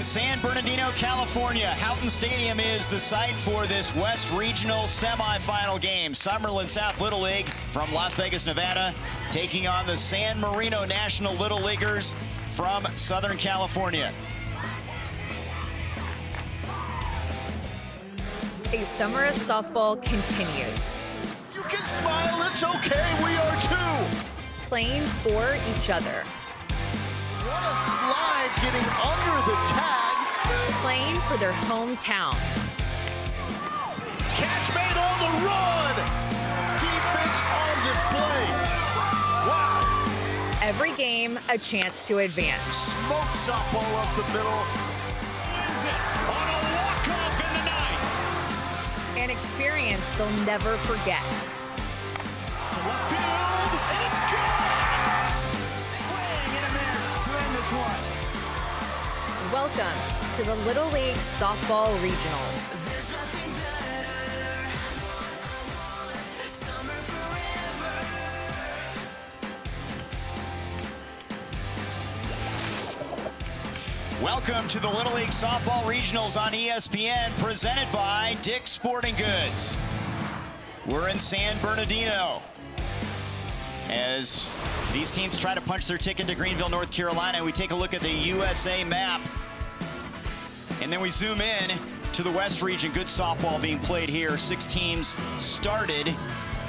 San Bernardino, California. Houghton Stadium is the site for this West Regional semifinal game. Summerlin South Little League from Las Vegas, Nevada, taking on the San Marino National Little Leaguers from Southern California. A summer of softball continues. You can smile, it's okay, we are too. Playing for each other. What a slide, getting under the tag. Playing for their hometown. Catch made on the run. Defense on display. Wow. Every game, a chance to advance. Smoke softball up the middle. Wins it on a walk-off in the ninth. An experience they'll never forget. To left field, and it's gone. Swing and a miss to end this one. Welcome to the Little League Softball Regionals. Welcome to the Little League Softball Regionals on ESPN, presented by Dick's Sporting Goods. We're in San Bernardino as these teams try to punch their ticket to Greenville, North Carolina. We take a look at the USA map, and then we zoom in to the West region. Good softball being played here. 6 teams started,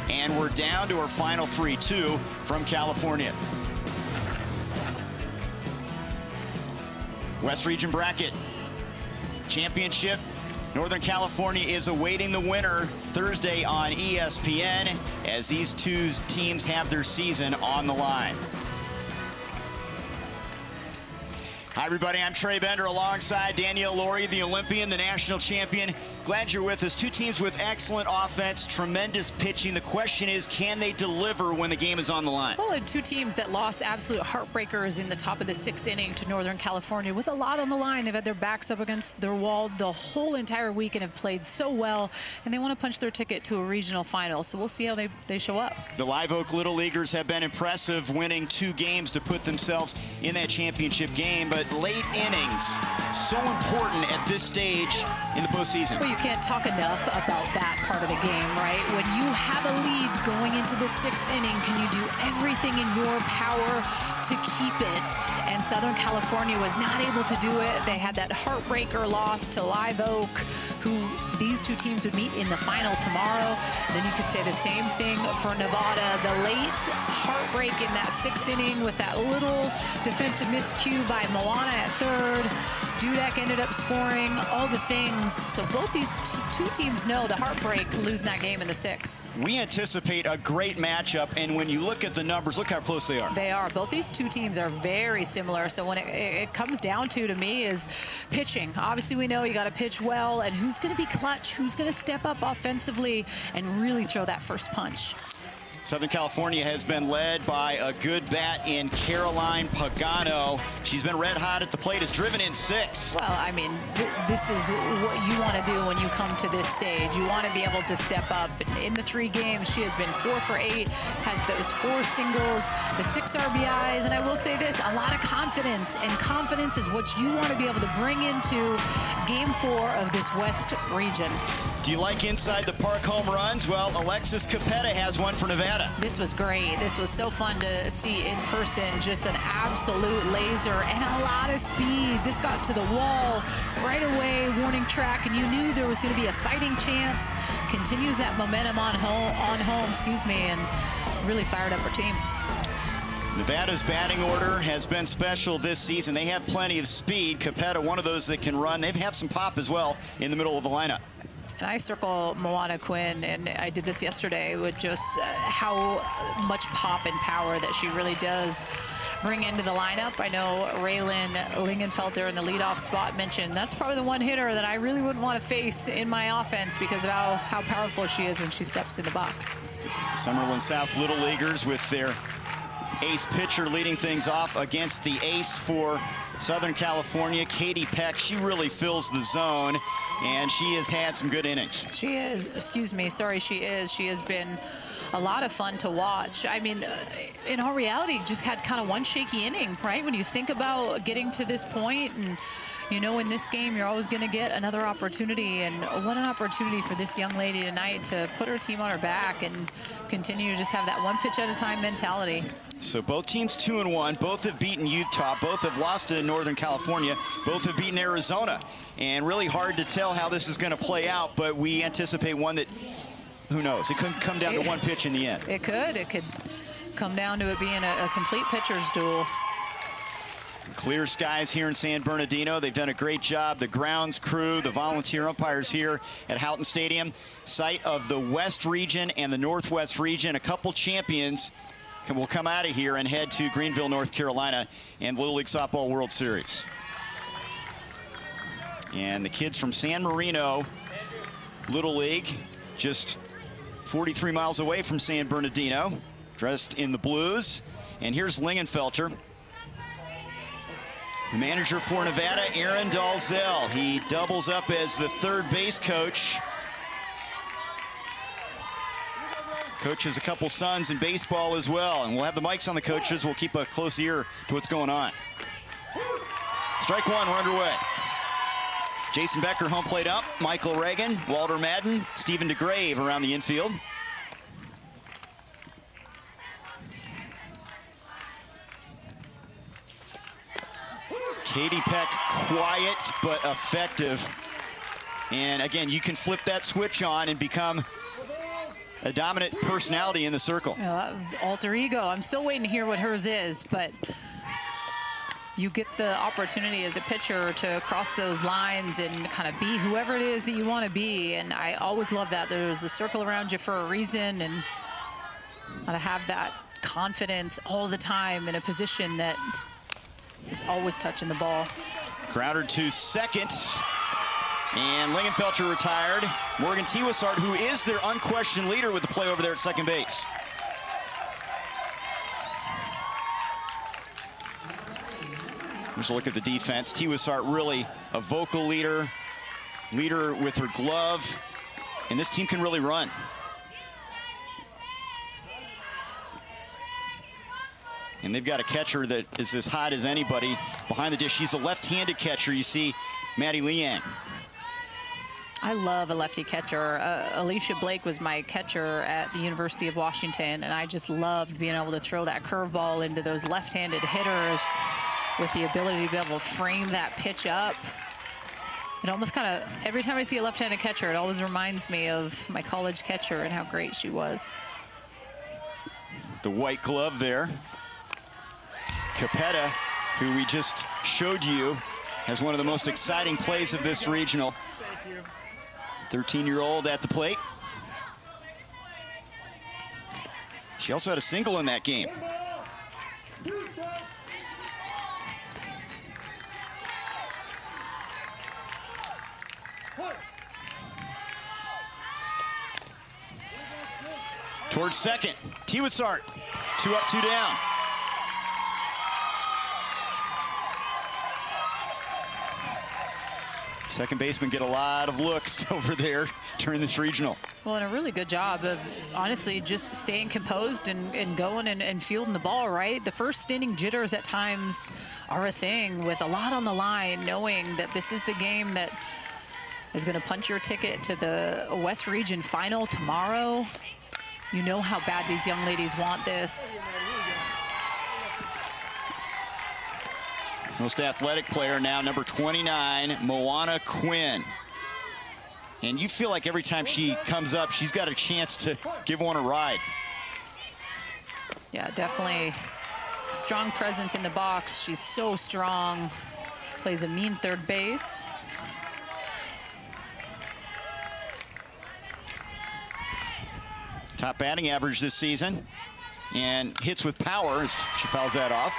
and we're down to our final 3-2 from California. West region bracket championship. Northern California is awaiting the winner Thursday on ESPN as these two teams have their season on the line. Hi everybody, I'm Trey Bender alongside Danielle Laurie, the Olympian, the national champion. Glad you're with us. 2 teams with excellent offense, tremendous pitching. The question is, can they deliver when the game is on the line? Well, and 2 teams that lost absolute heartbreakers in the top of the 6th inning to Northern California with a lot on the line. They've had their backs up against their wall the whole entire week and have played so well, and they want to punch their ticket to a regional final. So we'll see how they show up. The Live Oak Little Leaguers have been impressive, winning 2 games to put themselves in that championship game, but late innings, so important at this stage in the postseason. Well, you can't talk enough about that part of the game, right? When you have a lead going into the 6th inning, can you do everything in your power to keep it? And Southern California was not able to do it. They had that heartbreaker loss to Live Oak, who these 2 teams would meet in the final tomorrow. Then you could say the same thing for Nevada. The late heartbreak in that 6th inning with that little defensive miscue by Moana at 3rd. Dudek ended up scoring, all the things. So both these 2 teams know the heartbreak losing that game in the 6th. We anticipate a great matchup, and when you look at the numbers, look how close they are. They are. Both these 2 teams are very similar. So when it comes down to me, is pitching. Obviously, we know you got to pitch well, and who's going to be clutch, who's going to step up offensively and really throw that first punch. Southern California has been led by a good bat in Caroline Pagano. She's been red hot at the plate, has driven in 6. Well, I mean, this is what you want to do when you come to this stage. You want to be able to step up. In the 3 games, she has been 4 for 8, has those 4 singles, the 6 RBIs, and I will say this, a lot of confidence, and confidence is what you want to be able to bring into Game 4 of this West region. Do you like inside the park home runs? Well, Alexis Capetta has one for Nevada. This was great. This was so fun to see in person. Just an absolute laser and a lot of speed. This got to the wall right away, warning track, and you knew there was going to be a fighting chance. Continues that momentum on home, and really fired up her team. Nevada's batting order has been special this season. They have plenty of speed. Capetta, one of those that can run. They have some pop as well in the middle of the lineup. And I circle Moana Quinn, and I did this yesterday with just how much pop and power that she really does bring into the lineup. I know Raylan Lingenfelter in the leadoff spot mentioned that's probably the one hitter that I really wouldn't want to face in my offense because of how powerful she is when she steps in the box. Summerlin South Little Leaguers with their ace pitcher leading things off against the ace for Southern California, Katie Peck. She really fills the zone, and she has had some good innings. She is, she has been a lot of fun to watch. I mean, in all reality, just had kind of one shaky inning, right? When you think about getting to this point and you know, in this game, you're always going to get another opportunity. And what an opportunity for this young lady tonight to put her team on her back and continue to just have that one pitch at a time mentality. So both teams 2-1. Both have beaten Utah. Both have lost to Northern California. Both have beaten Arizona. And really hard to tell how this is going to play out, but we anticipate one that, who knows? It could come down to one pitch in the end. It could. It could come down to it being a complete pitcher's duel. Clear skies here in San Bernardino. They've done a great job. The grounds crew, the volunteer umpires here at Houghton Stadium, site of the West region and the Northwest region. A couple champions will come out of here and head to Greenville, North Carolina, and Little League Softball World Series. And the kids from San Marino Little League, just 43 miles away from San Bernardino, dressed in the blues. And here's Lingenfelter, the manager for Nevada, Aaron Dalzell. He doubles up as the third base coach. Coaches a couple sons in baseball as well. And we'll have the mics on the coaches. We'll keep a close ear to what's going on. Strike one, we're underway. Jason Becker home plate up. Michael Reagan, Walter Madden, Stephen DeGrave around the infield. Katie Peck, quiet but effective. And again, you can flip that switch on and become a dominant personality in the circle. Alter ego. I'm still waiting to hear what hers is, but you get the opportunity as a pitcher to cross those lines and kind of be whoever it is that you want to be. And I always love that. There's a circle around you for a reason, and to have that confidence all the time in a position that is always touching the ball. Grounder to second. And Lingenfelter retired. Morgan Tiwasart, who is their unquestioned leader with the play over there at second base. Here's a look at the defense. Tiwasart really a vocal leader with her glove. And this team can really run. And they've got a catcher that is as hot as anybody behind the dish. She's a left-handed catcher. You see Maddie Liang. I love a lefty catcher. Alicia Blake was my catcher at the University of Washington, and I just loved being able to throw that curveball into those left-handed hitters with the ability to be able to frame that pitch up. It almost kind of, every time I see a left-handed catcher, it always reminds me of my college catcher and how great she was. The white glove there. Capetta, who we just showed you, has one of the most exciting plays of this regional. 13-year-old at the plate. She also had a single in that game. Towards second, Tiwasart, 2 up, 2 down. Second baseman get a lot of looks over there during this regional. Well, and a really good job of, honestly, just staying composed and going and fielding the ball, right? The first inning jitters at times are a thing, with a lot on the line, knowing that this is the game that is going to punch your ticket to the West Region final tomorrow. You know how bad these young ladies want this. Most athletic player now, number 29, Moana Quinn. And you feel like every time she comes up, she's got a chance to give one a ride. Yeah, definitely strong presence in the box. She's so strong. Plays a mean third base. Top batting average this season. And hits with power as she fouls that off.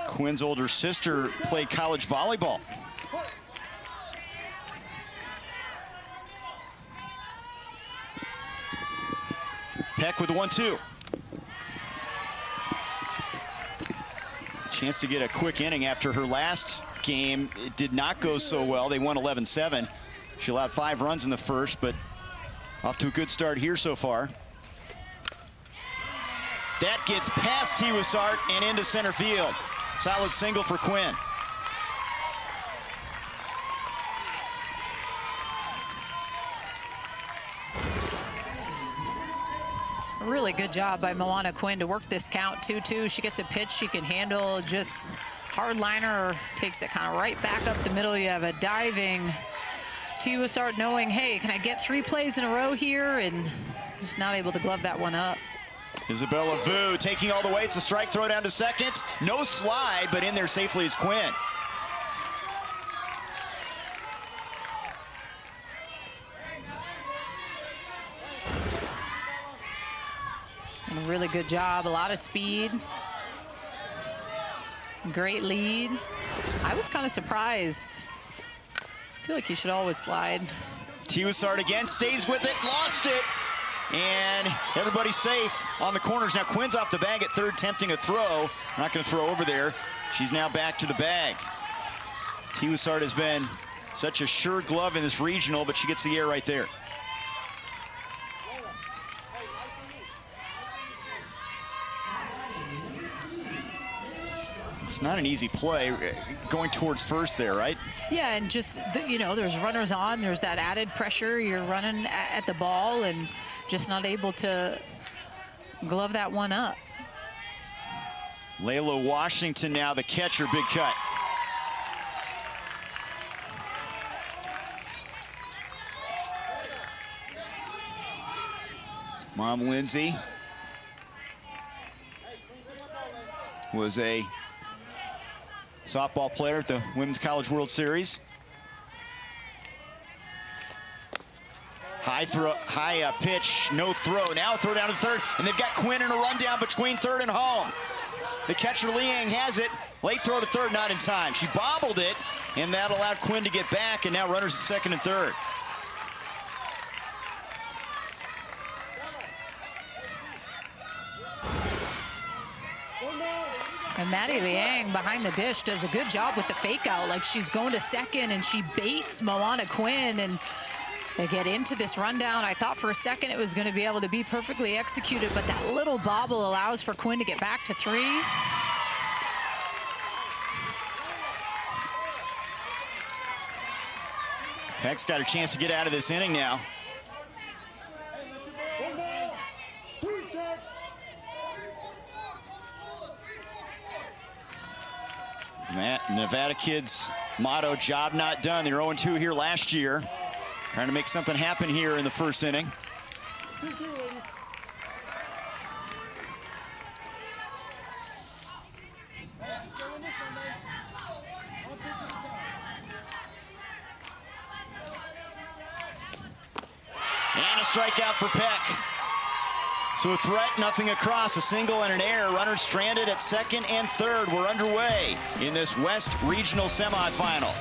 Quinn's older sister played college volleyball. Peck with the 1-2. Chance to get a quick inning after her last game. It did not go so well. They won 11-7. She allowed 5 runs in the first, but off to a good start here so far. That gets past Tiwasart and into center field. Solid single for Quinn. Really good job by Moana Quinn to work this count 2-2. She gets a pitch she can handle, just hard liner, takes it kind of right back up the middle. You have a diving Tiwasart knowing, hey, can I get 3 plays in a row here? And just not able to glove that one up. Isabella Vu taking all the way. It's a strike throw down to second. No slide, but in there safely is Quinn. And a really good job, a lot of speed. Great lead. I was kind of surprised. I feel like you should always slide. Tiwasart again, stays with it, lost it. And everybody's safe on the corners. Now Quinn's off the bag at third, tempting a throw. Not going to throw over there. She's now back to the bag. Tiwasart has been such a sure glove in this regional, but she gets the air right there. It's not an easy play going towards first there, right? Yeah, and just, you know, there's runners on. There's that added pressure. You're running at the ball and just not able to glove that one up. Layla Washington now the catcher, big cut. Mom Lindsay was a softball player at the Women's College World Series. High pitch, no throw. Now a throw down to third, and they've got Quinn in a rundown between third and home. The catcher, Liang, has it. Late throw to third, not in time. She bobbled it, and that allowed Quinn to get back, and now runners at second and third. And Maddie Liang behind the dish does a good job with the fake out. Like, she's going to second and she baits Moana Quinn, and they get into this rundown. I thought for a second it was going to be able to be perfectly executed, but that little bobble allows for Quinn to get back to 3. Peck's got a chance to get out of this inning now. Nevada kids motto, job not done. They were 0-2 here last year. Trying to make something happen here in the first inning. And a strikeout for Peck. So a threat, nothing across, a single and an error. Runners stranded at second and third. We're underway in this West Regional semifinal.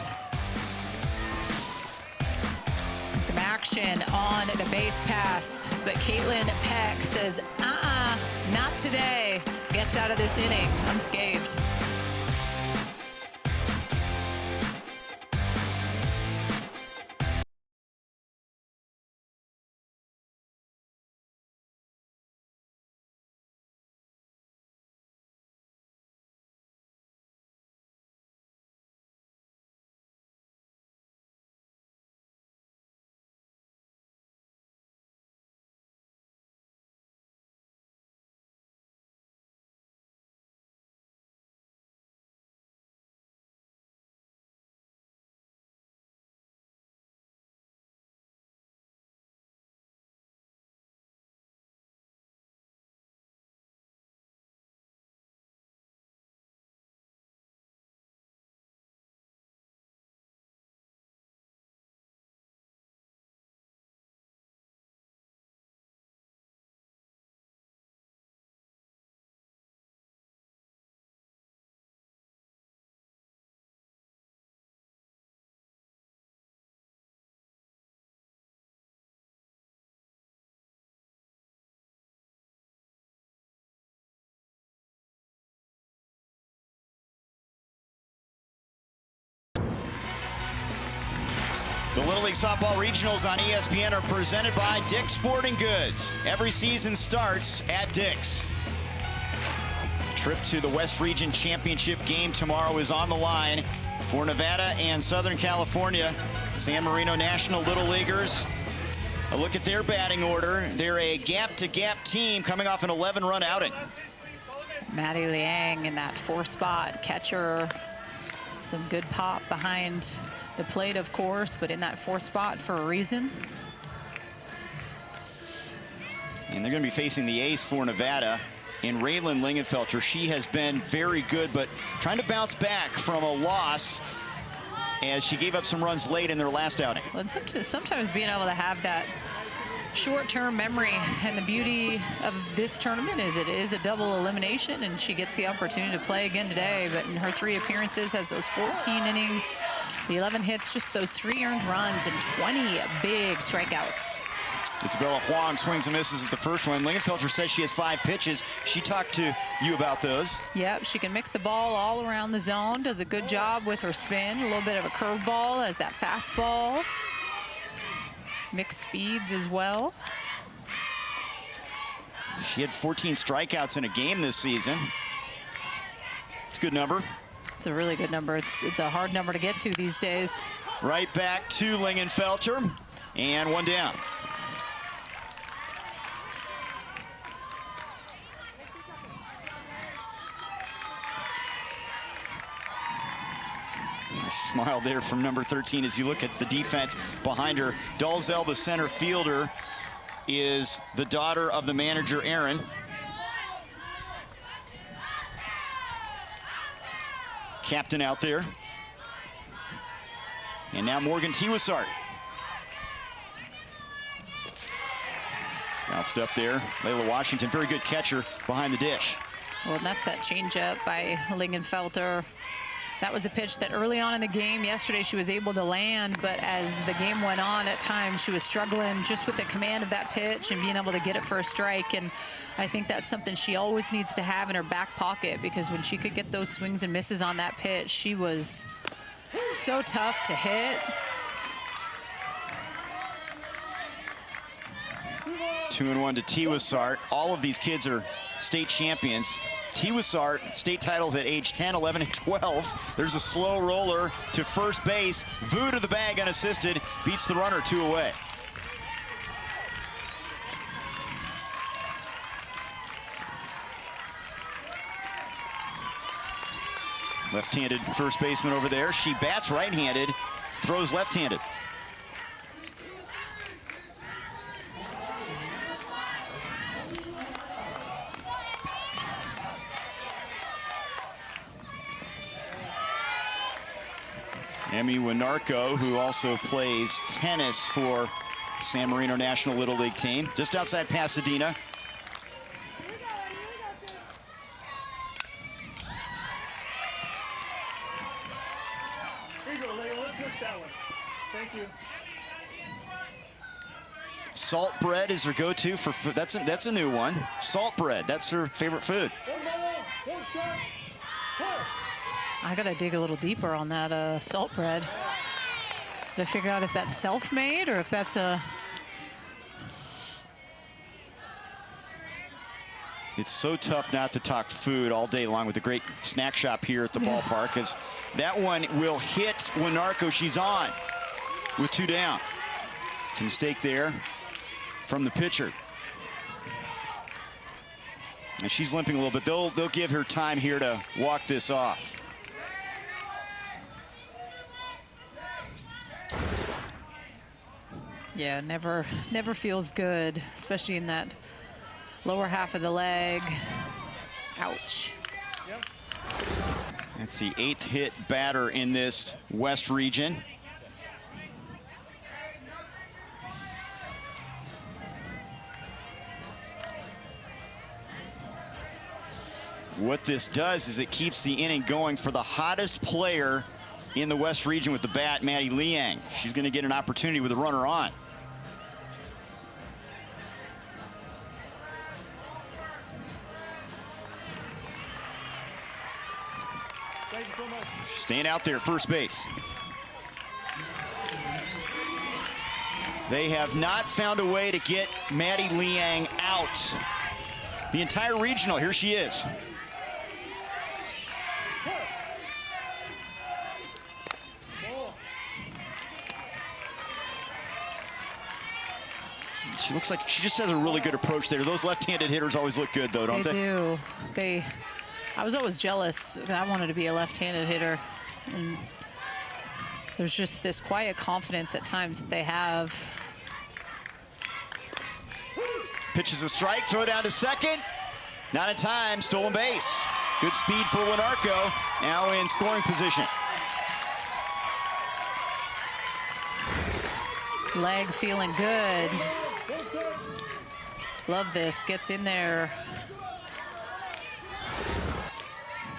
And some action on the base pass, but Caitlin Peck says, not today. Gets out of this inning unscathed. The Little League Softball Regionals on ESPN are presented by Dick's Sporting Goods. Every season starts at Dick's. Trip to the West Region Championship game tomorrow is on the line for Nevada and Southern California. San Marino National Little Leaguers. A look at their batting order. They're a gap-to-gap team coming off an 11-run outing. Maddie Liang in that 4 spot, catcher. Some good pop behind the plate, of course, but in that 4 spot for a reason. And they're going to be facing the ace for Nevada in Raylan Lingenfelter. She has been very good, but trying to bounce back from a loss as she gave up some runs late in their last outing. Well, and sometimes being able to have that short-term memory, and the beauty of this tournament is it is a double elimination, and she gets the opportunity to play again today. But in her 3 appearances, has those 14 innings, the 11 hits, just those 3 earned runs, and 20 big strikeouts. Isabella Huang swings and misses at the first one. Lingenfelter says she has 5 pitches. She talked to you about those. Yep, she can mix the ball all around the zone, does a good job with her spin, a little bit of a curveball as that fastball. Mixed speeds as well. She had 14 strikeouts in a game this season. It's a good number. It's a really good number. It's a hard number to get to these days. Right back to Lingenfelter, and 1 down. Smile there from number 13 as you look at the defense behind her. Dalzell, the center fielder, is the daughter of the manager, Aaron. Captain out there. And now Morgan Tiwasart. Bounced up there. Layla Washington, very good catcher behind the dish. Well, and that's that changeup by Lingenfelter. That was a pitch that early on in the game yesterday she was able to land, but as the game went on, at times she was struggling just with the command of that pitch and being able to get it for a strike. And I think that's something she always needs to have in her back pocket, because when she could get those swings and misses on that pitch, she was so tough to hit. 2-1 to Tiwasart. All of these kids are state champions. Tiwasart, state titles at age 10, 11, and 12. There's a slow roller to first base. Vu to the bag unassisted, beats the runner 2 away. Left-handed first baseman over there. She bats right-handed, throws left-handed. Emmy Winarco, who also plays tennis for San Marino National Little League team, just outside Pasadena. Here you go, Layla. Let's fix that one. Thank you. Salt bread is her go-to for food. That's a new one. Salt bread, that's her favorite food. I gotta dig a little deeper on that salt bread to figure out if that's self-made or if that's a... It's so tough not to talk food all day long with the great snack shop here at the ballpark, because that one will hit Winarco. She's on with 2 down. It's a mistake there from the pitcher. And she's limping a little bit. They'll give her time here to walk this off. Yeah, never feels good, especially in that lower half of the leg. Ouch. That's the 8th hit batter in this West region. What this does is it keeps the inning going for the hottest player in the West region with the bat, Maddie Liang. She's going to get an opportunity with a runner on. Thank you so much. She's staying out there at first base. They have not found a way to get Maddie Liang out. The entire regional, here she is. She looks like she just has a really good approach there. Those left-handed hitters always look good, though, don't they? They do. I was always jealous. I wanted to be a left-handed hitter. And there's just this quiet confidence at times that they have. Pitches a strike, throw down to second. Not in time, stolen base. Good speed for Winarko, now in scoring position. Leg feeling good. Love this, gets in there.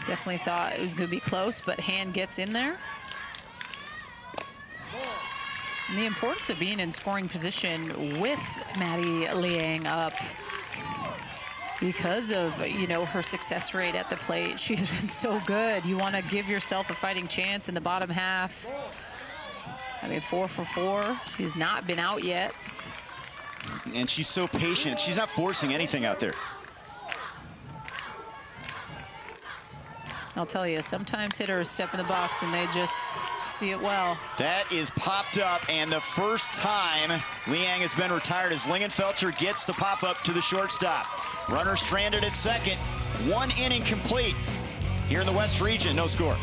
Definitely thought it was gonna be close, but hand gets in there. And the importance of being in scoring position with Maddie Liang up because of, you know, her success rate at the plate. She's been so good. You want to give yourself a fighting chance in the bottom half. I mean, 4 for 4. She's not been out yet. And she's so patient. She's not forcing anything out there. I'll tell you, sometimes hitters step in the box and they just see it well. That is popped up, and the first time Liang has been retired as Lingenfelter gets the pop-up to the shortstop. Runner stranded at second. 1 inning complete here in the West region. No score.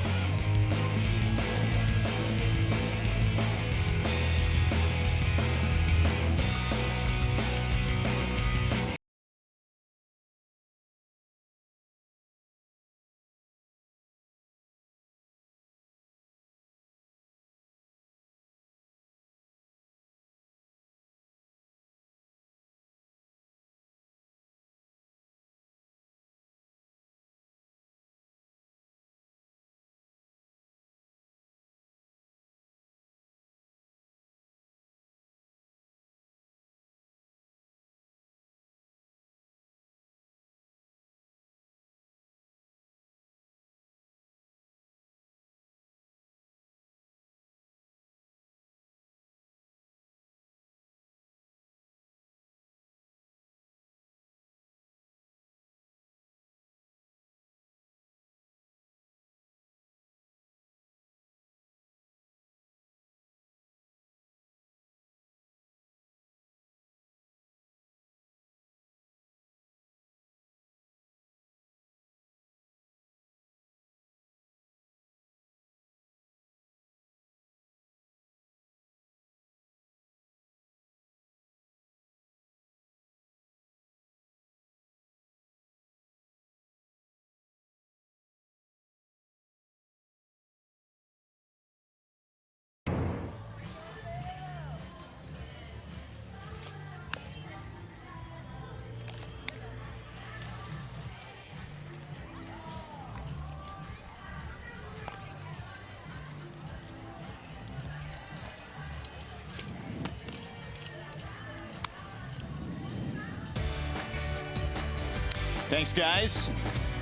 Thanks, guys.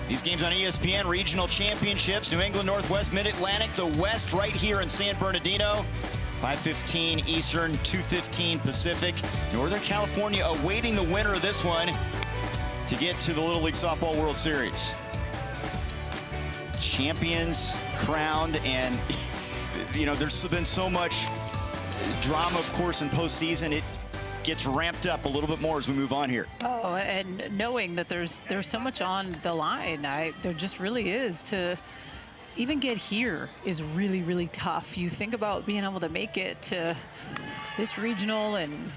These games on ESPN, regional championships, New England, Northwest, Mid-Atlantic, the West right here in San Bernardino. 5:15 Eastern, 2:15 Pacific. Northern California awaiting the winner of this one to get to the Little League Softball World Series. Champions crowned, and you know, there's been so much drama, of course, in postseason. It gets ramped up a little bit more as we move on here. Oh, and knowing that there's so much on the line, there just really is. To even get here is really, really tough. You think about being able to make it to this regional and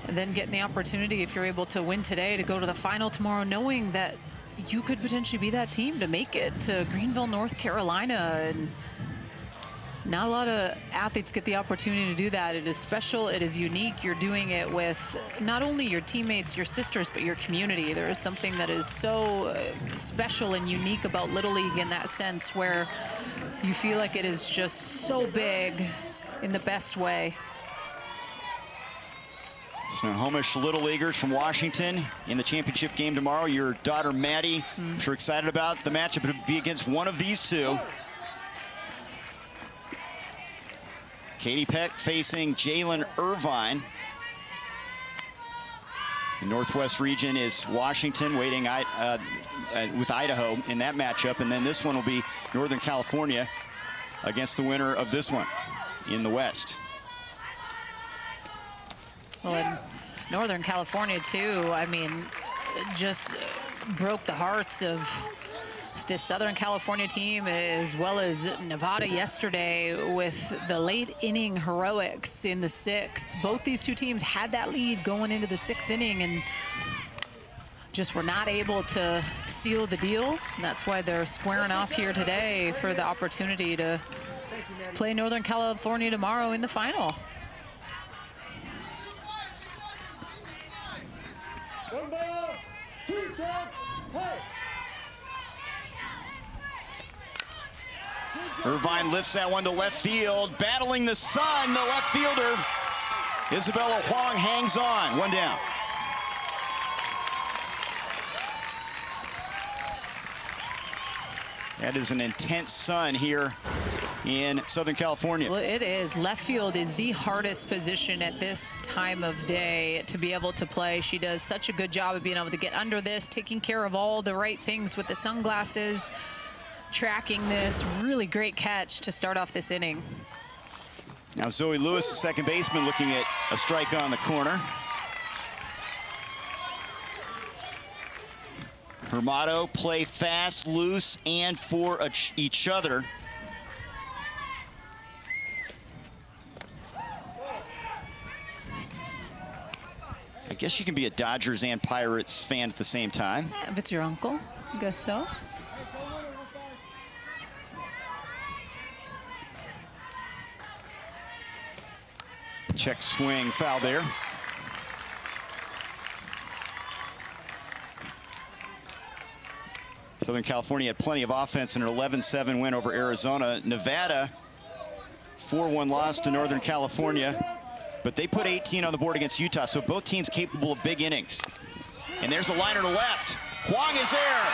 then getting the opportunity, if you're able to win today, to go to the final tomorrow, knowing that you could potentially be that team to make it to Greenville, North Carolina. And not a lot of athletes get the opportunity to do that. It is special, it is unique. You're doing it with not only your teammates, your sisters, but your community. There is something that is so special and unique about Little League in that sense, where you feel like it is just so big in the best way. Snohomish Little Leaguers from Washington in the championship game tomorrow. Your daughter, Maddie, I'm sure excited about the matchup. It'll be against one of these two. Katie Peck facing Jalen Irvine. The Northwest region is Washington waiting with Idaho in that matchup. And then this one will be Northern California against the winner of this one in the West. Well, and Northern California too, I mean, just broke the hearts of this Southern California team, as well as Nevada yesterday with the late inning heroics in the 6th. Both these two teams had that lead going into the 6th inning and just were not able to seal the deal. And that's why they're squaring off here today for the opportunity to play Northern California tomorrow in the final. Irvine lifts that one to left field, battling the sun. The left fielder, Isabella Huang, hangs on. One down. That is an intense sun here in Southern California. Well, it is. Left field is the hardest position at this time of day to be able to play. She does such a good job of being able to get under this, taking care of all the right things with the sunglasses, tracking this. Really great catch to start off this inning. Now Zoe Lewis, the second baseman, looking at a strike on the corner. Her motto, play fast, loose, and for each other. I guess you can be a Dodgers and Pirates fan at the same time. If it's your uncle, I guess so. Check swing, foul there. Southern California had plenty of offense in an 11-7 win over Arizona. Nevada, 4-1 loss to Northern California, but they put 18 on the board against Utah, so both teams capable of big innings. And there's a liner to left. Huang is there.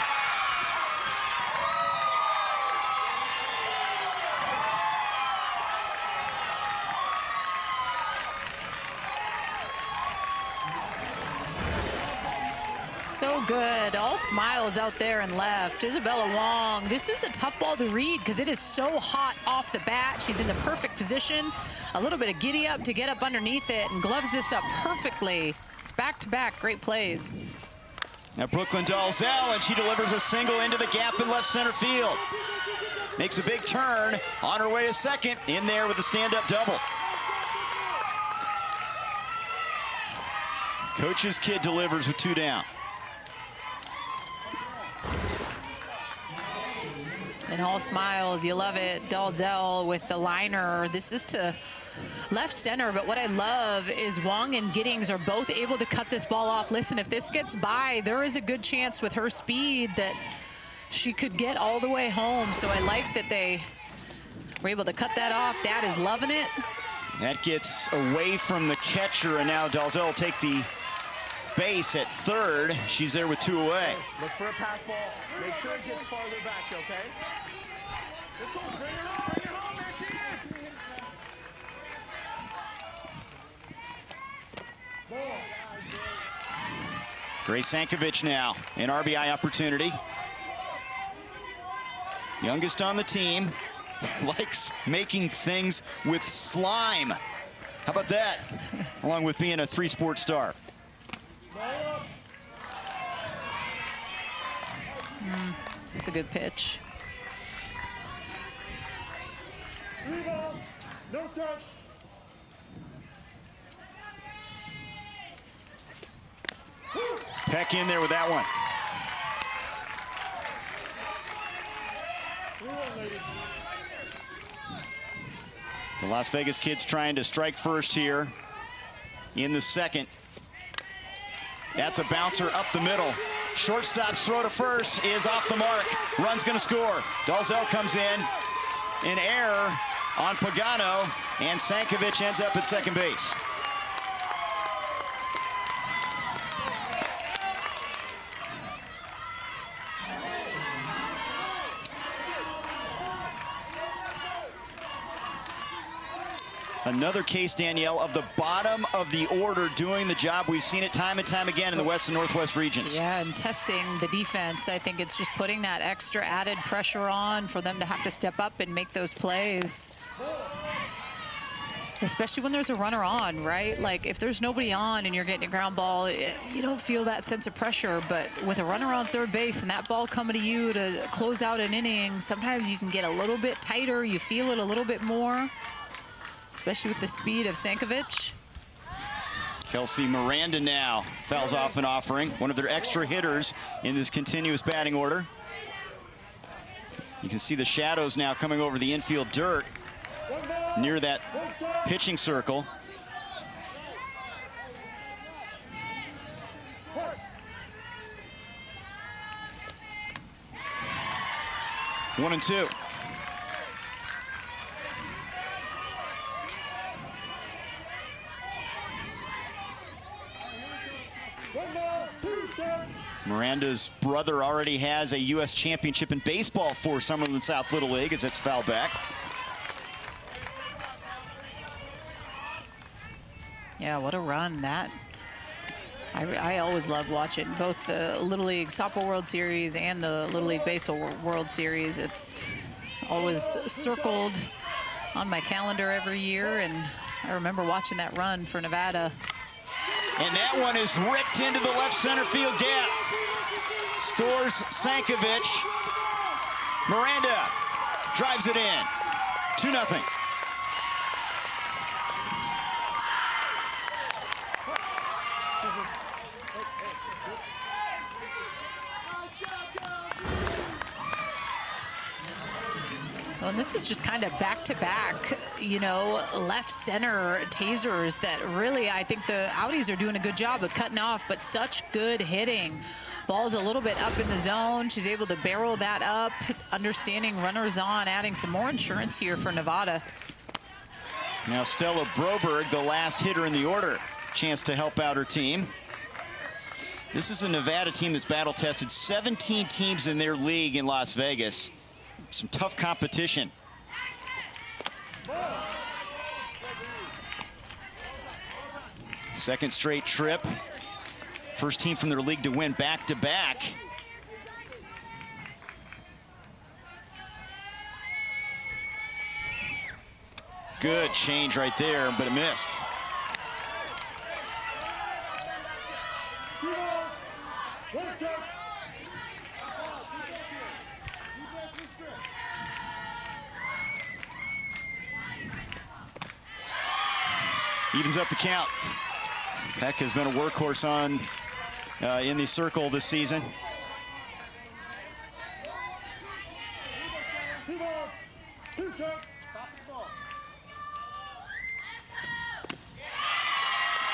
So good. All smiles out there and left. Isabella Huang, this is a tough ball to read because it is so hot off the bat. She's in the perfect position. A little bit of giddy up to get up underneath it and gloves this up perfectly. It's back-to-back great plays. Now Brooklyn Dalzell, and she delivers a single into the gap in left center field. Makes a big turn on her way to second, in there with a stand-up double. Coach's kid delivers with 2 down. And all smiles, you love it. Dalzell with the liner. This is to left center, but what I love is Huang and Giddings are both able to cut this ball off. Listen, if this gets by, there is a good chance with her speed that she could get all the way home. So I like that they were able to cut that off. Dad is loving it. That gets away from the catcher, and now Dalzell will take the base at third. She's there with 2 away. Look for a pass ball. Make sure it gets farther back, okay? Let's go. Bring it home. Bring it home. There she is. Grace Sankovic now, an RBI opportunity. Youngest on the team, likes making things with slime. How about that? Along with being a 3-sport star. It's a good pitch. No touch. Peck in there with that one. The Las Vegas kids trying to strike first here in the second. That's a bouncer up the middle. Shortstop's throw to first is off the mark. Run's gonna score. Dalzell comes in. An error on Pagano, and Sankovic ends up at second base. Another case, Danielle, of the bottom of the order doing the job. We've seen it time and time again in the West and Northwest regions. Yeah, and testing the defense. I think it's just putting that extra added pressure on for them to have to step up and make those plays. Especially when there's a runner on, right? Like if there's nobody on and you're getting a ground ball, you don't feel that sense of pressure. But with a runner on third base and that ball coming to you to close out an inning, sometimes you can get a little bit tighter. You feel it a little bit more, especially with the speed of Sankovic. Kelsey Miranda now fouls off an offering, one of their extra hitters in this continuous batting order. You can see the shadows now coming over the infield dirt near that pitching circle. One and two. Miranda's brother already has a U.S. championship in baseball for Summerlin South Little League as it's fouled back. Yeah, what a run that. I always love watching both the Little League Softball World Series and the Little League Baseball World Series. It's always circled on my calendar every year, and I remember watching that run for Nevada. And that one is ripped into the left center field gap. Scores Sankovic. Miranda drives it in. 2-0. Well, and this is just kind of back-to-back, you know, left center tasers that really, I think the Audis are doing a good job of cutting off, but such good hitting. Ball's a little bit up in the zone. She's able to barrel that up, understanding runners on, adding some more insurance here for Nevada. Now Stella Broberg, the last hitter in the order, chance to help out her team. This is a Nevada team that's battle-tested 17 teams in their league in Las Vegas. Some tough competition. Second straight trip. First team from their league to win back-to-back. Good change right there, but it missed. Evens up the count. Peck has been a workhorse on in the circle this season.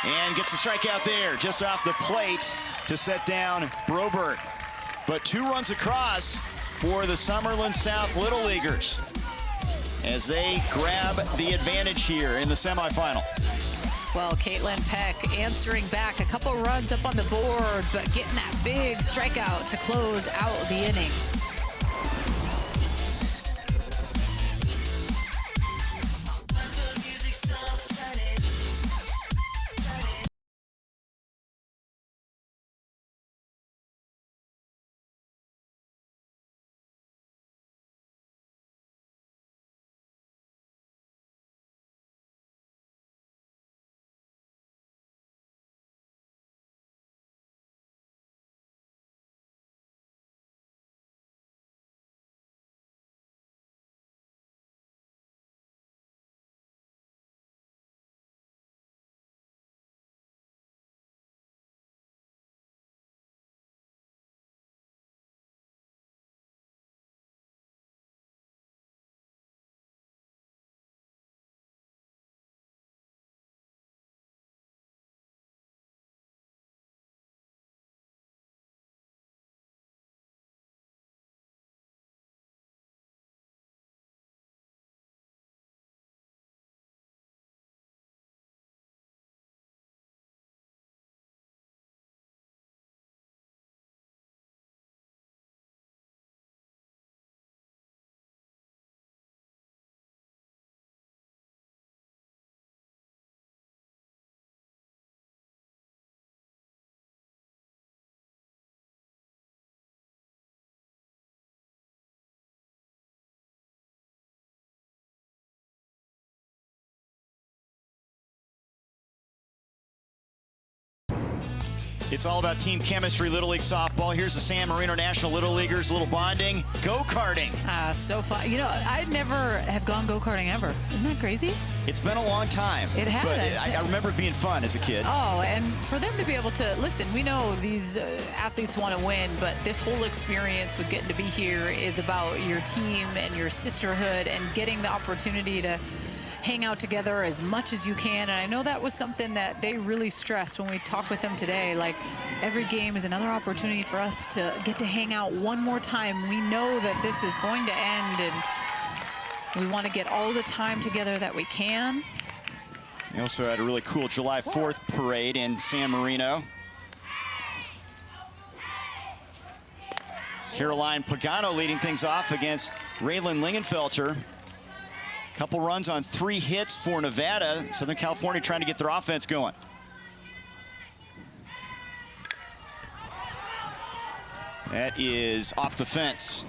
And gets a strikeout there, just off the plate to set down Broberg. But 2 runs across for the Summerlin South Little Leaguers as they grab the advantage here in the semifinal. Well, Caitlin Peck answering back, a couple runs up on the board, but getting that big strikeout to close out the inning. It's all about team chemistry, Little League softball. Here's the San Marino National Little Leaguers, a little bonding. Go-karting. So fun. You know, I never have gone go-karting ever. Isn't that crazy? It's been a long time. It has. But I remember it being fun as a kid. Oh, and for them to be able to, listen, we know these athletes want to win, but this whole experience with getting to be here is about your team and your sisterhood and getting the opportunity to hang out together as much as you can. And I know that was something that they really stressed when we talked with them today. Like, every game is another opportunity for us to get to hang out one more time. We know that this is going to end, and we want to get all the time together that we can. We also had a really cool July 4th parade in San Marino. Caroline Pagano leading things off against Raylan Lingenfelter. Couple runs on 3 hits for Nevada. Southern California trying to get their offense going. That is off the fence.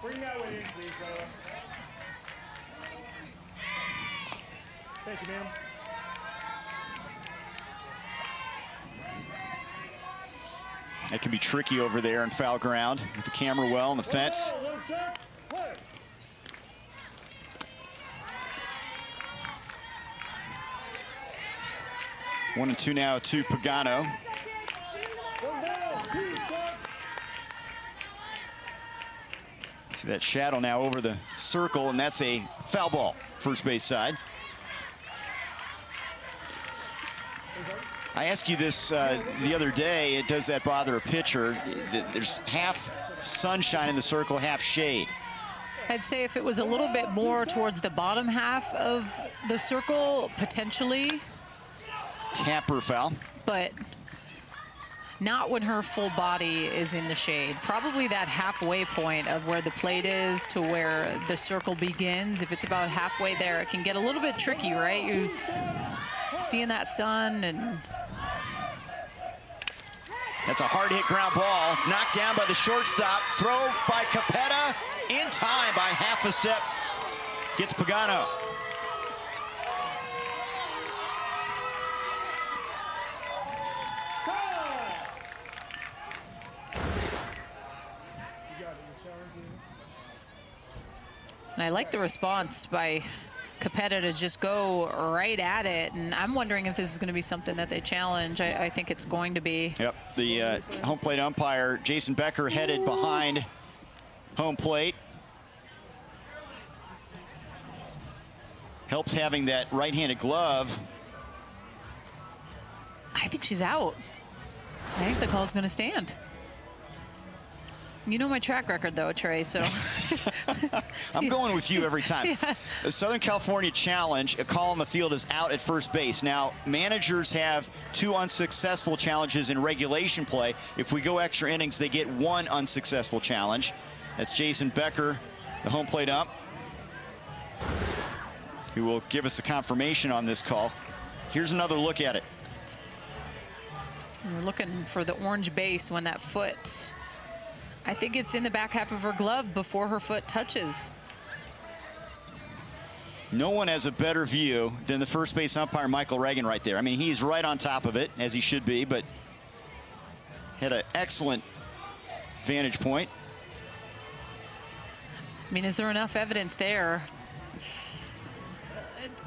Bring that one in, please, brother. Thank you, ma'am. That can be tricky over there in foul ground with the camera well on the fence. 1-2 now to Pagano. See that shadow now over the circle, and that's a foul ball, first base side. I asked you this the other day, does that bother a pitcher? There's half sunshine in the circle, half shade. I'd say if it was a little bit more towards the bottom half of the circle, potentially. Tapper foul. But not when her full body is in the shade. Probably that halfway point of where the plate is to where the circle begins. If it's about halfway there, it can get a little bit tricky, right? You seeing that sun, and that's a hard hit ground ball, knocked down by the shortstop. Throw by Capetta, in time by half a step, gets Pagano. And I like the response by Capetta to just go right at it. And I'm wondering if this is going to be something that they challenge. I think it's going to be. Yep, the home plate umpire, Jason Becker, headed behind home plate. Helps having that right-handed glove. I think she's out. I think the call's going to stand. You know my track record, though, Trey, so. I'm going with you every time. Yeah. The Southern California Challenge, a call on the field is out at first base. Now, managers have 2 unsuccessful challenges in regulation play. If we go extra innings, they get 1 unsuccessful challenge. That's Jason Becker, the home plate ump, who will give us the confirmation on this call. Here's another look at it. We're looking for the orange base when that foot, I think it's in the back half of her glove before her foot touches. No one has a better view than the first base umpire, Michael Reagan, right there. I mean, he's right on top of it, as he should be, but had an excellent vantage point. I mean, is there enough evidence there?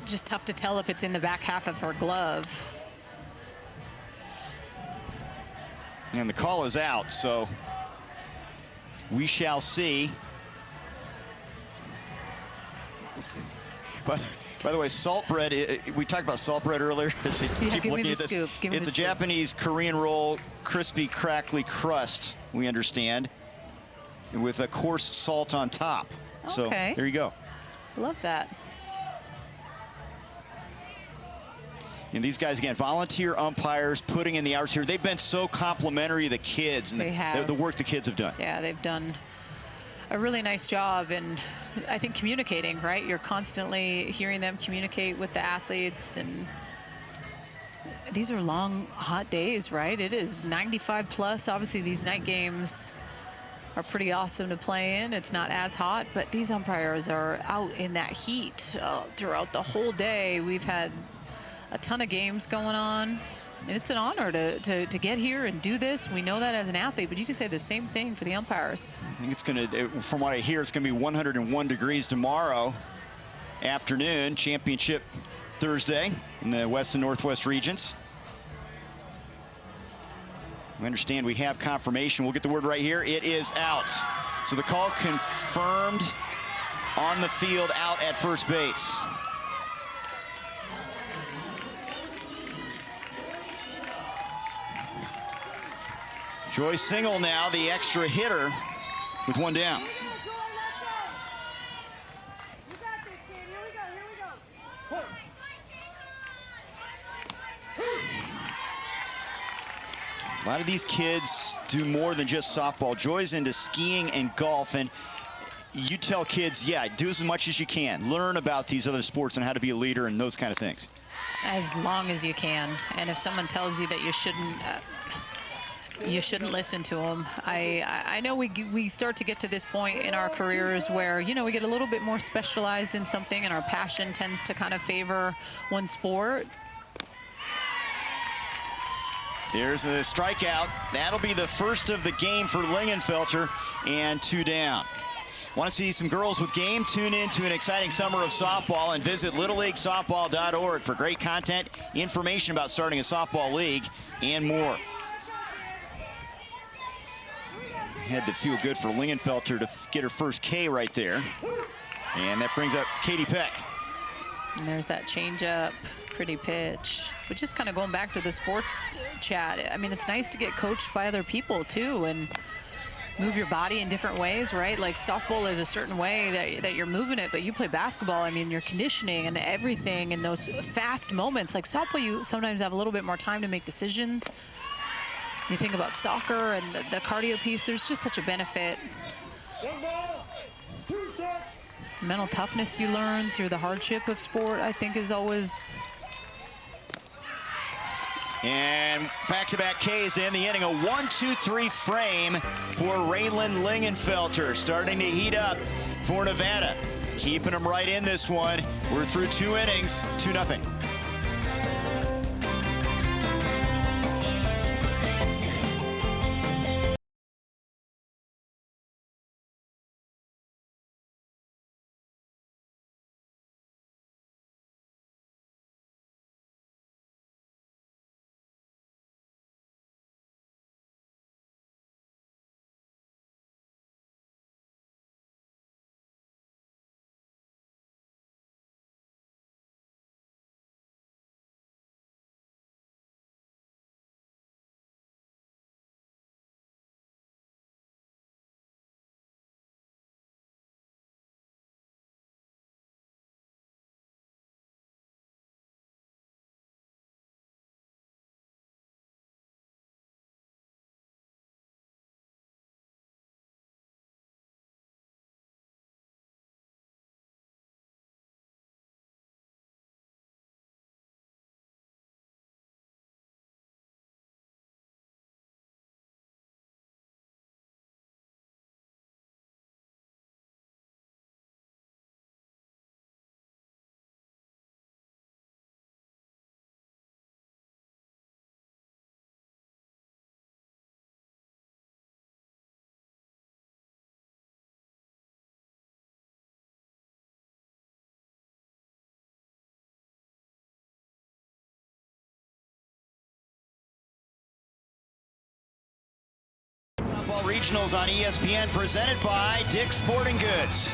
Just tough to tell if it's in the back half of her glove. And the call is out, so we shall see. But by the way, salt bread, we talked about salt bread earlier. Yeah, give me the scoop. It's a Japanese Korean roll, crispy, crackly crust, we understand, with a coarse salt on top. So Okay. there you go. Love that. And these guys, again, volunteer umpires putting in the hours here. They've been so complimentary to the kids and They have. the work the kids have done. Yeah, they've done a really nice job, and I think communicating, right? You're constantly hearing them communicate with the athletes, and these are long, hot days, right? It is 95 plus. Obviously, these night games are pretty awesome to play in. It's not as hot, but these umpires are out in that heat throughout the whole day. We've had a ton of games going on. It's an honor to get here and do this. We know that as an athlete, but you can say the same thing for the umpires. I think it's going to, from what I hear, it's going to be 101 degrees tomorrow afternoon. Championship Thursday in the West and Northwest regions. We understand we have confirmation. We'll get the word right here. It is out. So the call confirmed on the field, out at first base. Joy Single now, the extra hitter, with one down. A lot of these kids do more than just softball. Joy's into skiing and golf, and you tell kids, yeah, do as much as you can. Learn about these other sports and how to be a leader and those kind of things. As long as you can. And if someone tells you that you shouldn't listen to them. I know we start to get to this point in our careers where, you know, we get a little bit more specialized in something and our passion tends to kind of favor one sport. There's a strikeout. That'll be the first of the game for Lingenfelter, and 2 down. Want to see some girls with game? Tune in to an exciting summer of softball and visit littleleaguesoftball.org for great content, information about starting a softball league, and more. Had to feel good for Lingenfelter to get her first K right there. And that brings up Katie Peck. And there's that changeup, pretty pitch. But just kind of going back to the sports chat, I mean, it's nice to get coached by other people too and move your body in different ways, right? Like softball is a certain way that you're moving it, but you play basketball, I mean, your conditioning and everything and those fast moments. Like softball, you sometimes have a little bit more time to make decisions. You think about soccer and the cardio piece, there's just such a benefit. Mental toughness you learn through the hardship of sport, I think, is always. And back-to-back Ks to end the inning. A 1-2-3 frame for Raylan Lingenfelter, starting to heat up for Nevada. Keeping them right in this one. We're through 2 innings, 2-0. Regionals on ESPN, presented by Dick's Sporting Goods.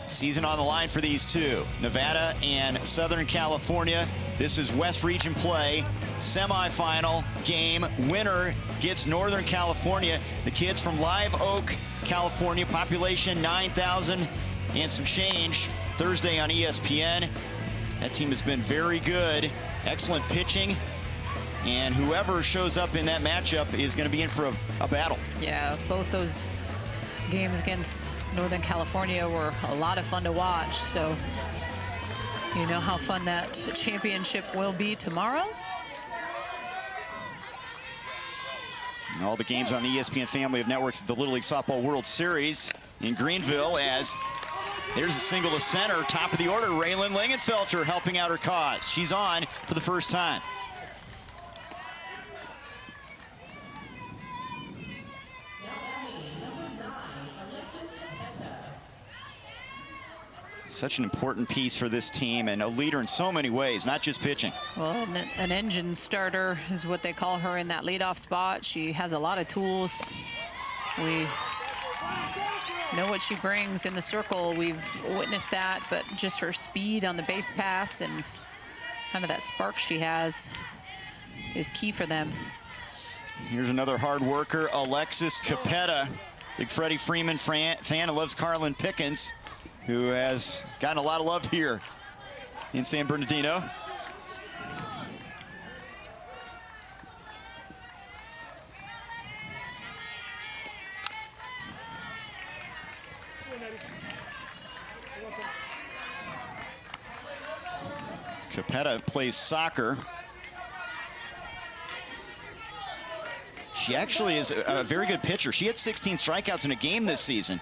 Season on the line for these two, Nevada and Southern California. This is West Region play, semifinal game. Winner gets Northern California. The kids from Live Oak, California, population 9,000 and some change. Thursday on ESPN. That team has been very good. Excellent pitching. And whoever shows up in that matchup is going to be in for a battle. Yeah, both those games against Northern California were a lot of fun to watch. So you know how fun that championship will be tomorrow. And all the games on the ESPN family of networks at the Little League Softball World Series in Greenville, as there's a single to center, top of the order, Raylan Lingenfelter helping out her cause. She's on for the first time. Such an important piece for this team and a leader in so many ways, not just pitching. Well, an engine starter is what they call her in that leadoff spot. She has a lot of tools. We know what she brings in the circle. We've witnessed that, but just her speed on the base pass and kind of that spark she has is key for them. Here's another hard worker, Alexis Capetta. Big Freddie Freeman fan who loves Carlin Pickens, who has gotten a lot of love here in San Bernardino. Capetta plays soccer. She actually is a very good pitcher. She had 16 strikeouts in a game this season.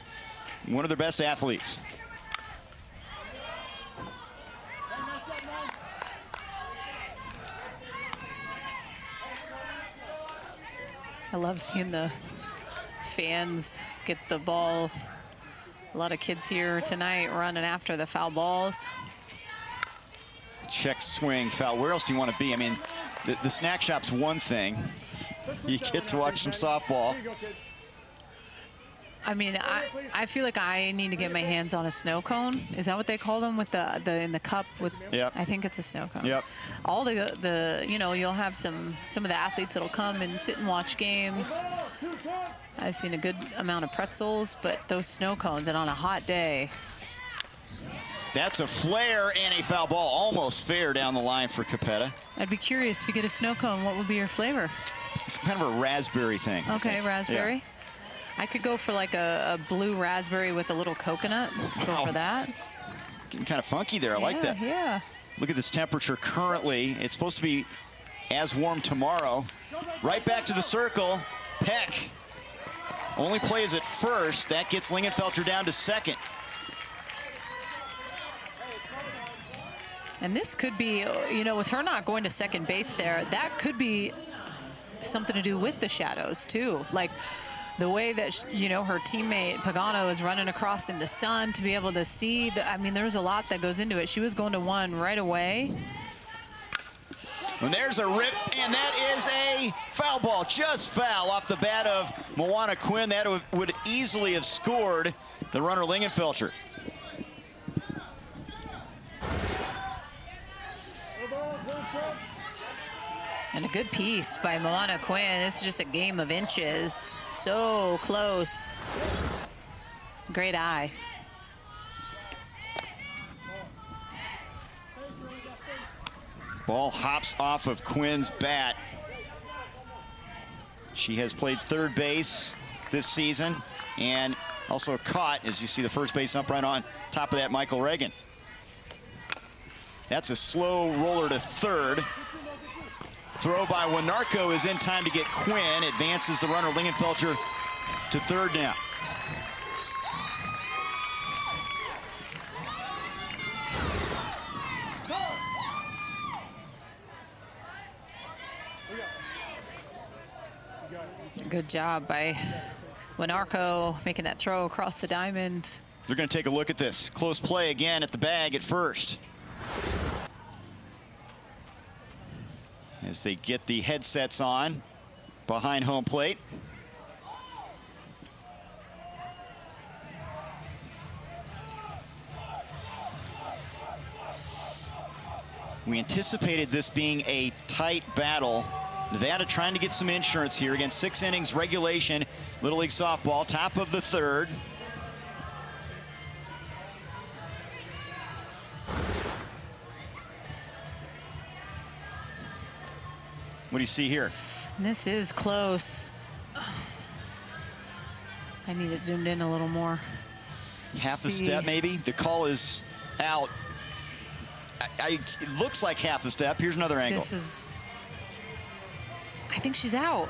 One of their best athletes. I love seeing the fans get the ball. A lot of kids here tonight running after the foul balls. Check swing, foul. Where else do you want to be? I mean, the snack shop's one thing. You get to watch some softball. I mean, I feel like I need to get my hands on a snow cone. Is that what they call them with the in the cup? With Yep. I think it's a snow cone. Yep. All the you know, you'll have some of the athletes that'll come and sit and watch games. I've seen a good amount of pretzels, but those snow cones, and on a hot day. That's a flare and a foul ball, almost fair down the line for Capetta. I'd be curious, if you get a snow cone, what would be your flavor? It's kind of a raspberry thing. Okay, raspberry. Yeah. I could go for like a blue raspberry with a little coconut. Go for that. Getting kind of funky there. I like that. Yeah. Look at this temperature currently. It's supposed to be as warm tomorrow. Right back to the circle. Peck only plays at first. That gets Lingenfelter down to second. And this could be, you know, with her not going to second base there, that could be something to do with the shadows too. Like the way that, you know, her teammate Pagano is running across in the sun to be able to see. I mean, there's a lot that goes into it. She was going to one right away. And there's a rip, and that is a foul ball. Just foul off the bat of Moana Quinn. That would easily have scored the runner Lingenfelter. And a good piece by Moana Quinn. It's just a game of inches. So close. Great eye. Ball hops off of Quinn's bat. She has played third base this season and also caught, as you see the first base upright on top of that, Michael Reagan. That's a slow roller to third. Throw by Winarko is in time to get Quinn. Advances the runner Lingenfelter to third now. Good job by Winarko making that throw across the diamond. They're going to take a look at this. Close play again at the bag at first. As they get the headsets on behind home plate. We anticipated this being a tight battle. Nevada trying to get some insurance here against 6 innings regulation. Little League softball, top of the third. What do you see here? This is close. I need it zoomed in a little more. Half a step, maybe. The call is out. It looks like half a step. Here's another angle. This is, I think she's out.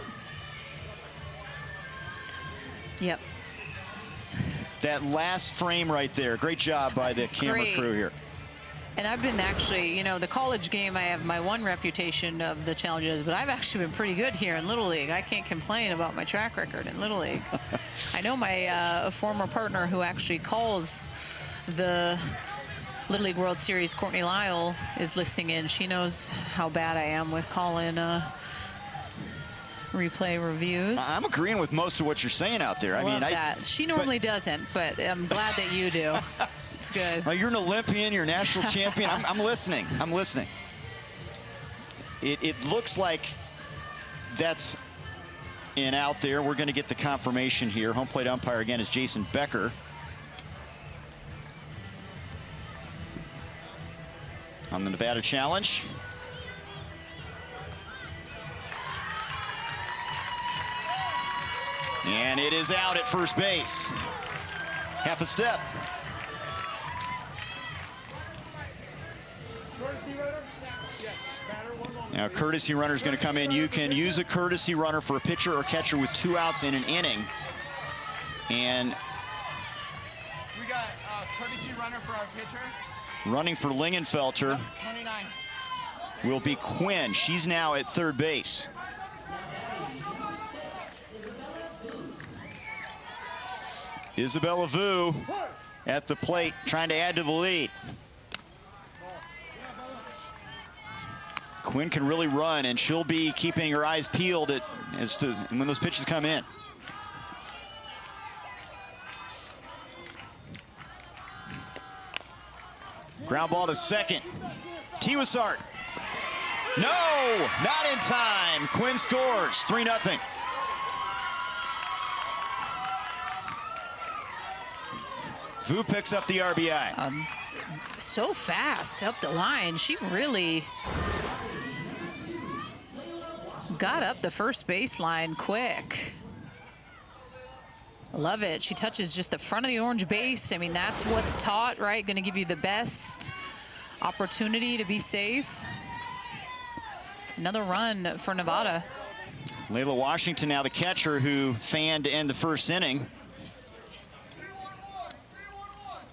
Yep. That last frame right there. Great job by the camera crew here. And I've been actually, you know, the college game, I have my one reputation of the challenges, but I've actually been pretty good here in Little League. I can't complain about my track record in Little League. I know my former partner who actually calls the Little League World Series, Courtney Lyle is listening in. She knows how bad I am with calling replay reviews. I'm agreeing with most of what you're saying out there. Love that. She normally doesn't, but I'm glad that you do. It's good. Well, you're an Olympian. You're a national champion. I'm listening. I'm listening. It looks like that's in out there. We're going to get the confirmation here. Home plate umpire again is Jason Becker. On the Nevada challenge. And it is out at first base. Half a step. Now, courtesy runner is going to come in. You can use a courtesy runner for a pitcher or catcher with 2 outs in an inning. And We got a courtesy runner for our pitcher. running for Lingenfelter 29. will be Quinn. She's now at third base. Isabella Vu at the plate, trying to add to the lead. Quinn can really run, and she'll be keeping her eyes peeled as to when those pitches come in. Ground ball to second. Tiwasart. No, not in time. Quinn scores, 3-0. Vu picks up the RBI. So fast up the line. She really got up the first baseline quick. Love it. She touches just the front of the orange base. I mean, that's what's taught, right? Going to give you the best opportunity to be safe. Another run for Nevada. Layla Washington now the catcher who fanned to end the first inning.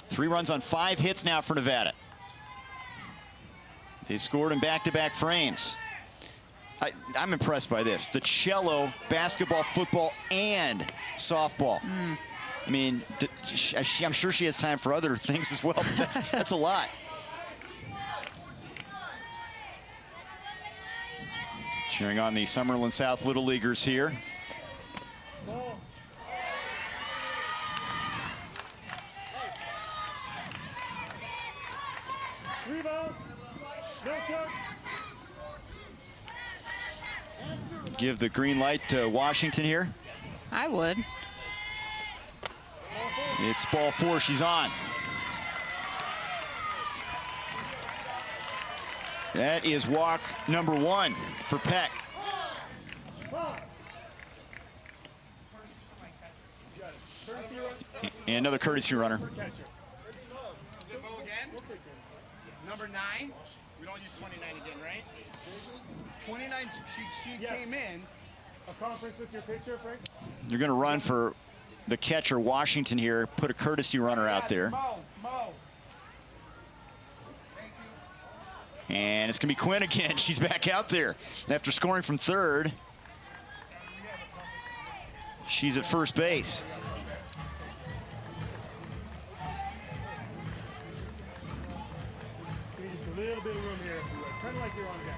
3 runs on 5 hits now for Nevada. They've scored in back-to-back frames. I'm impressed by this. The cello, basketball, football, and softball. I mean, I'm sure she has time for other things as well, but that's a lot. Cheering on the Summerlin South Little Leaguers here. Give the green light to Washington here. I would. It's ball 4, she's on. That is walk number 1 for Peck. And another courtesy runner. Number 9. We don't use 29 again, right? 29, she came in. A conference with your pitcher, Frank? You're going to run for the catcher, Washington here. Put a courtesy runner out there. And it's going to be Quinn again. She's back out there after scoring from third. She's at first base. Just a little bit of room here, if you would. Kind of like you're on deck.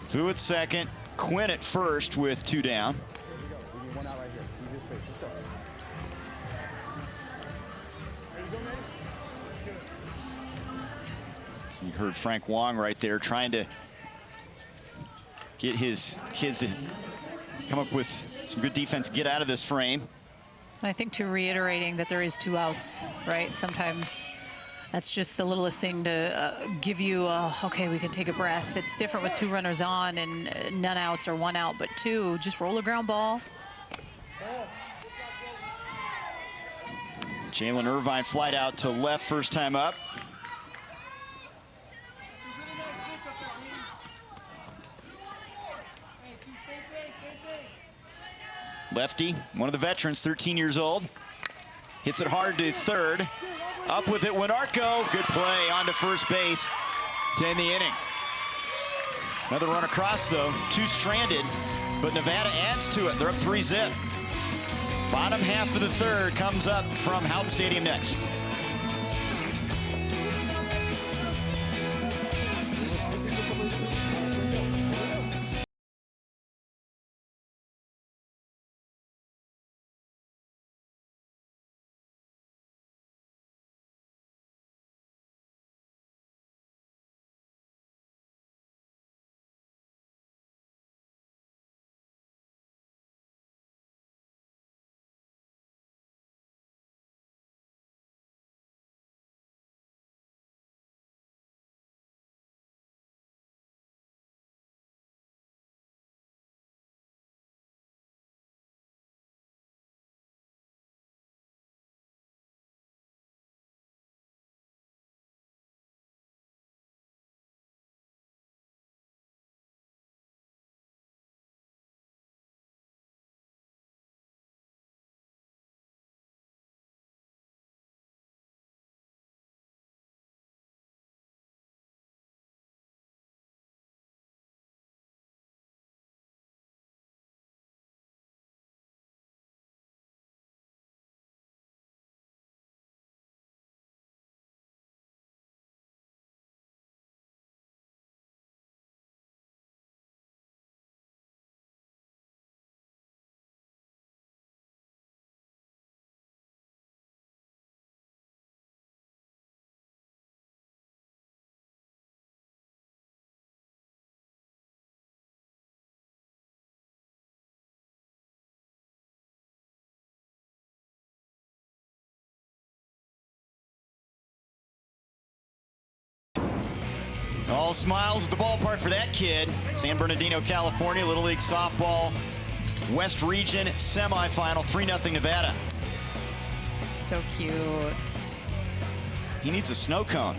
Vu at second, Quinn at first with 2 down. Here we go. We need 1 out right here. Easy space. Let's go. Ready to go, man? You heard Frank Wong right there trying to get his kids to come up with some good defense, get out of this frame. And I think too, reiterating that there is 2 outs, right? Sometimes that's just the littlest thing to give you, okay, we can take a breath. It's different with 2 runners on and none outs or 1 out, but 2, just roll a ground ball. Jalen Irvine flight out to left first time up. Lefty, one of the veterans, 13 years old. Hits it hard to third. Up with it, Winarko. Good play onto first base to end the inning. Another run across, though. 2 stranded, but Nevada adds to it. They're up 3-0. Bottom half of the third comes up from Houghton Stadium next. smiles at the ballpark for that kid. San Bernardino, California, Little League Softball, West Region semifinal, 3-0 Nevada. So cute. He needs a snow cone.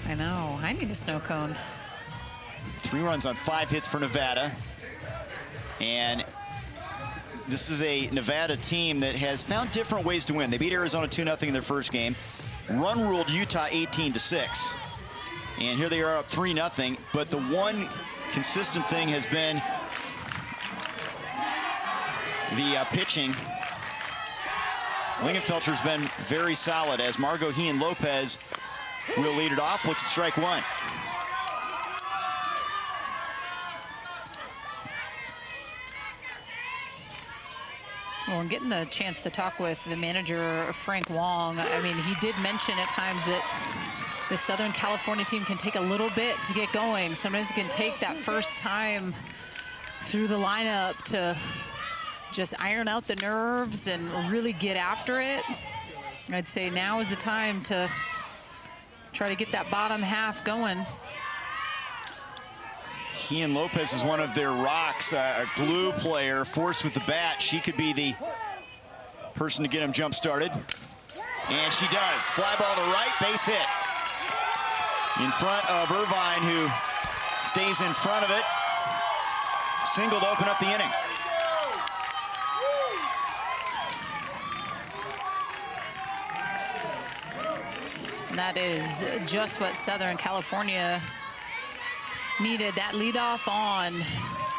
I know. I need a snow cone. 3 runs on 5 hits for Nevada. And this is a Nevada team that has found different ways to win. They beat Arizona 2-0 in their first game. Run-ruled Utah 18-6. And here they are up 3-0. But the one consistent thing has been the pitching. Lingenfelter's been very solid as Margot Hien Lopez will lead it off. Looks at strike one. Well, and getting the chance to talk with the manager, Frank Wong, I mean, he did mention at times that the Southern California team can take a little bit to get going. Sometimes it can take that first time through the lineup to just iron out the nerves and really get after it. I'd say now is the time to try to get that bottom half going. Hien Lopez is one of their rocks, a glue player, forced with the bat. She could be the person to get him jump started. And she does. Fly ball to right, base hit. In front of Irvine, who stays in front of it. Single to open up the inning. And that is just what Southern California needed, that leadoff on,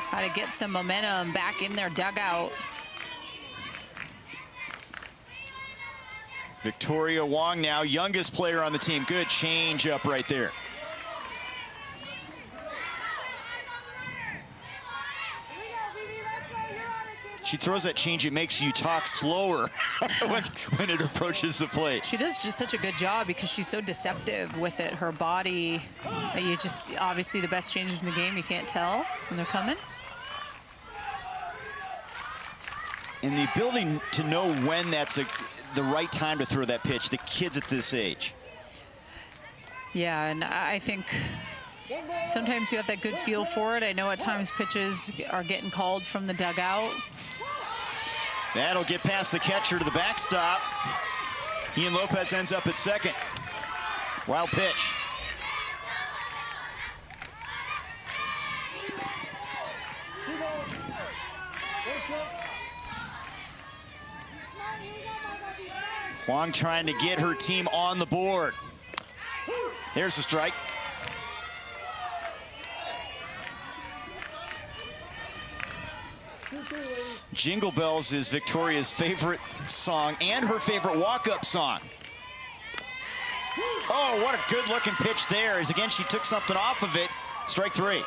try to get some momentum back in their dugout. Victoria Wong now, youngest player on the team. Good change up right there. She throws that change, it makes you talk slower when it approaches the plate. She does just such a good job because she's so deceptive with it. Her body, you just, obviously the best changes in the game, you can't tell when they're coming. And the ability to know when that's the right time to throw that pitch, the kids at this age. Yeah, and I think sometimes you have that good feel for it. I know at times pitches are getting called from the dugout. That'll get past the catcher to the backstop. Hien Lopez ends up at second. Wild pitch. Huang trying to get her team on the board. There's the strike. Jingle Bells is Victoria's favorite song and her favorite walk-up song. Oh, what a good-looking pitch there. As again, she took something off of it. Strike three.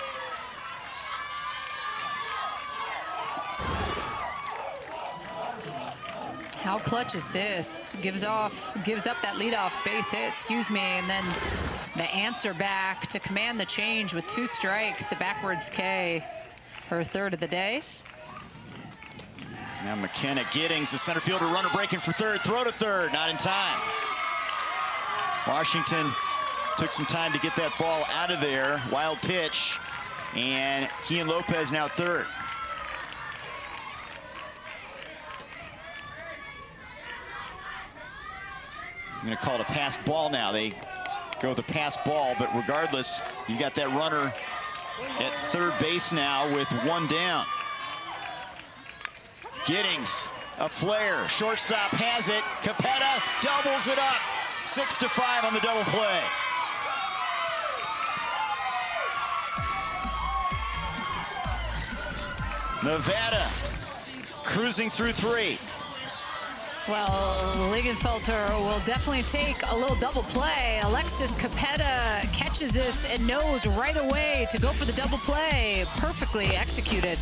How clutch is this? Gives up that leadoff base hit, excuse me, and then the answer back to command the change with 2 strikes, the backwards K, her third of the day. Now McKenna Giddings, the center fielder, runner breaking for third, throw to third, not in time. Washington took some time to get that ball out of there. Wild pitch, and Hien Lopez now third. I'm going to call it a pass ball now. They go the pass ball, but regardless, you got that runner at third base now with 1 down. Giddings, a flare, shortstop has it. Capetta doubles it up. 6-5 on the double play. Nevada cruising through 3. Well, Lingenfelter will definitely take a little double play. Alexis Capetta catches this and knows right away to go for the double play. Perfectly executed.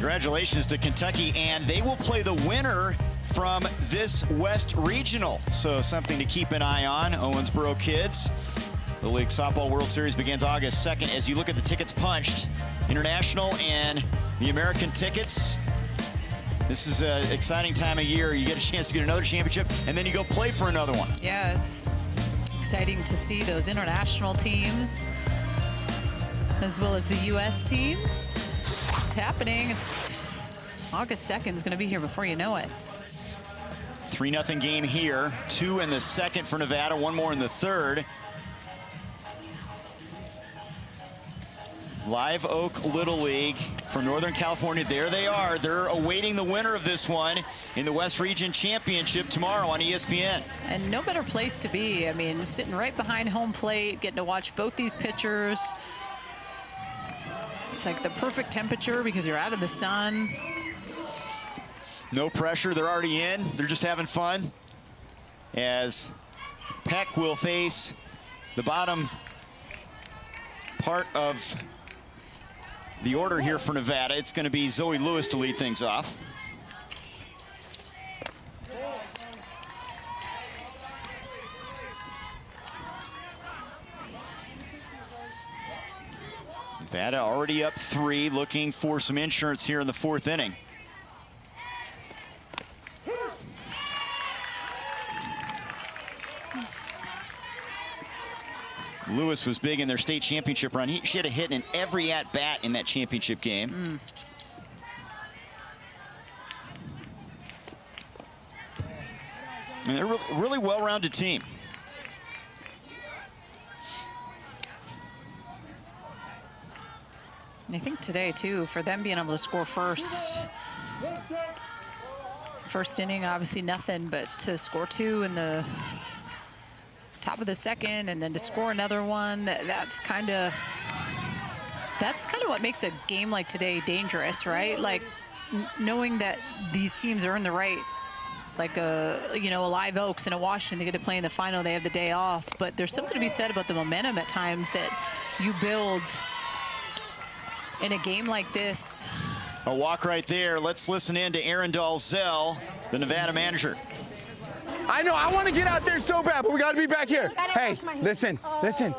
Congratulations to Kentucky, and they will play the winner from this West Regional. So something to keep an eye on, Owensboro kids. The League Softball World Series begins August 2nd. As you look at the tickets punched, international and the American tickets, this is an exciting time of year. You get a chance to get another championship, and then you go play for another one. Yeah, it's exciting to see those international teams as well as the U.S. teams. It's happening. It's August 2nd is going to be here before you know it. 3-0 game here. 2 in the second for Nevada, 1 more in the third. Live Oak Little League from Northern California. There they are. They're awaiting the winner of this one in the West Region Championship tomorrow on ESPN. And no better place to be. I mean, sitting right behind home plate, getting to watch both these pitchers. It's like the perfect temperature because you're out of the sun. No pressure. They're already in. They're just having fun. As Peck will face the bottom part of the order here for Nevada. It's going to be Zoe Lewis to lead things off. Nevada already up 3, looking for some insurance here in the 4th inning. Lewis was big in their state championship run. She had a hit in every at-bat in that championship game. And they're a really well-rounded team. I think today, too, for them being able to score first inning, obviously nothing, but to score 2 in the top of the second and then to score another one, that's kind of what makes a game like today dangerous, right? Like knowing that these teams are in the right, like a Live Oaks and a Washington, they get to play in the final, they have the day off, but there's something to be said about the momentum at times that you build in a game like this. A walk right there. Let's listen in to Aaron Dalzell, the Nevada manager. I know, I want to get out there so bad, but we got to be back here. Hey, listen,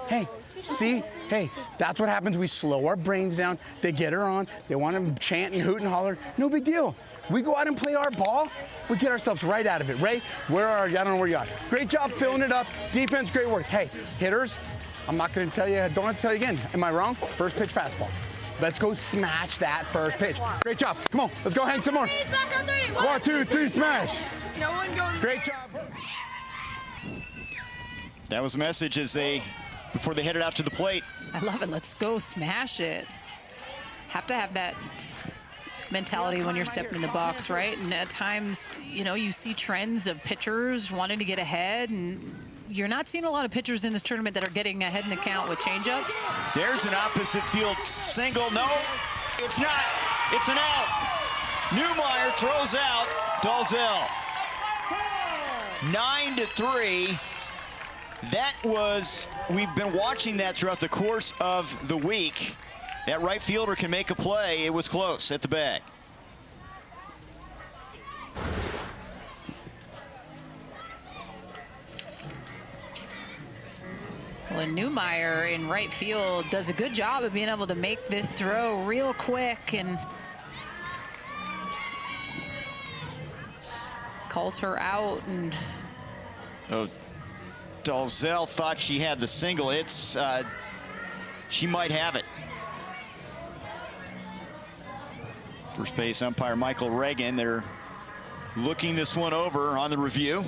hey, see? Hey, that's what happens. We slow our brains down. They get her on. They want to chant and hoot and holler. No big deal. We go out and play our ball. We get ourselves right out of it. Ray, where are you? I don't know where you are. Great job filling it up. Defense, great work. Hey, hitters, I'm not going to tell you, don't have to tell you again. Am I wrong? First pitch fastball. Let's go smash that first pitch. Great job. Come on, let's go hang some more. 1, 2, 3, smash. No one goes. Great job. That was the message before they headed out to the plate. I love it. Let's go smash it. Have to have that mentality when you're stepping in the box, right? And at times, you see trends of pitchers wanting to get ahead, and you're not seeing a lot of pitchers in this tournament that are getting ahead in the count with changeups. There's an opposite field single. No, it's not. It's an out. Newmeyer throws out Dalzell. 9-3. We've been watching that throughout the course of the week. That right fielder can make a play. It was close at the bag. Well, Newmeyer in right field does a good job of being able to make this throw real quick and calls her out. And Dalzell thought she had the single. She might have it. First base umpire Michael Reagan, they're looking this one over on the review.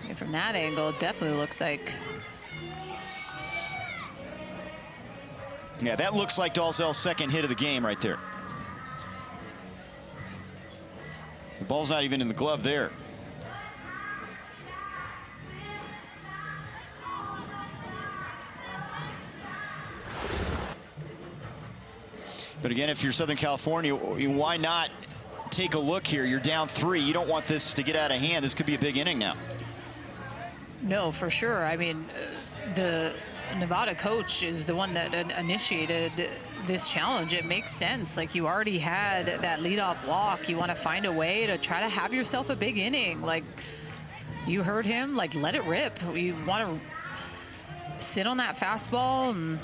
And from that angle, it definitely looks like. Yeah, that looks like Dalzell's second hit of the game right there. The ball's not even in the glove there. But again, if you're Southern California, why not take a look here? You're down 3. You don't want this to get out of hand. This could be a big inning now. No, for sure. I mean, the Nevada coach is the one that initiated this challenge. It makes sense. Like, you already had that leadoff walk. You want to find a way to try to have yourself a big inning. Like, you heard him, like, let it rip. You want to sit on that fastball and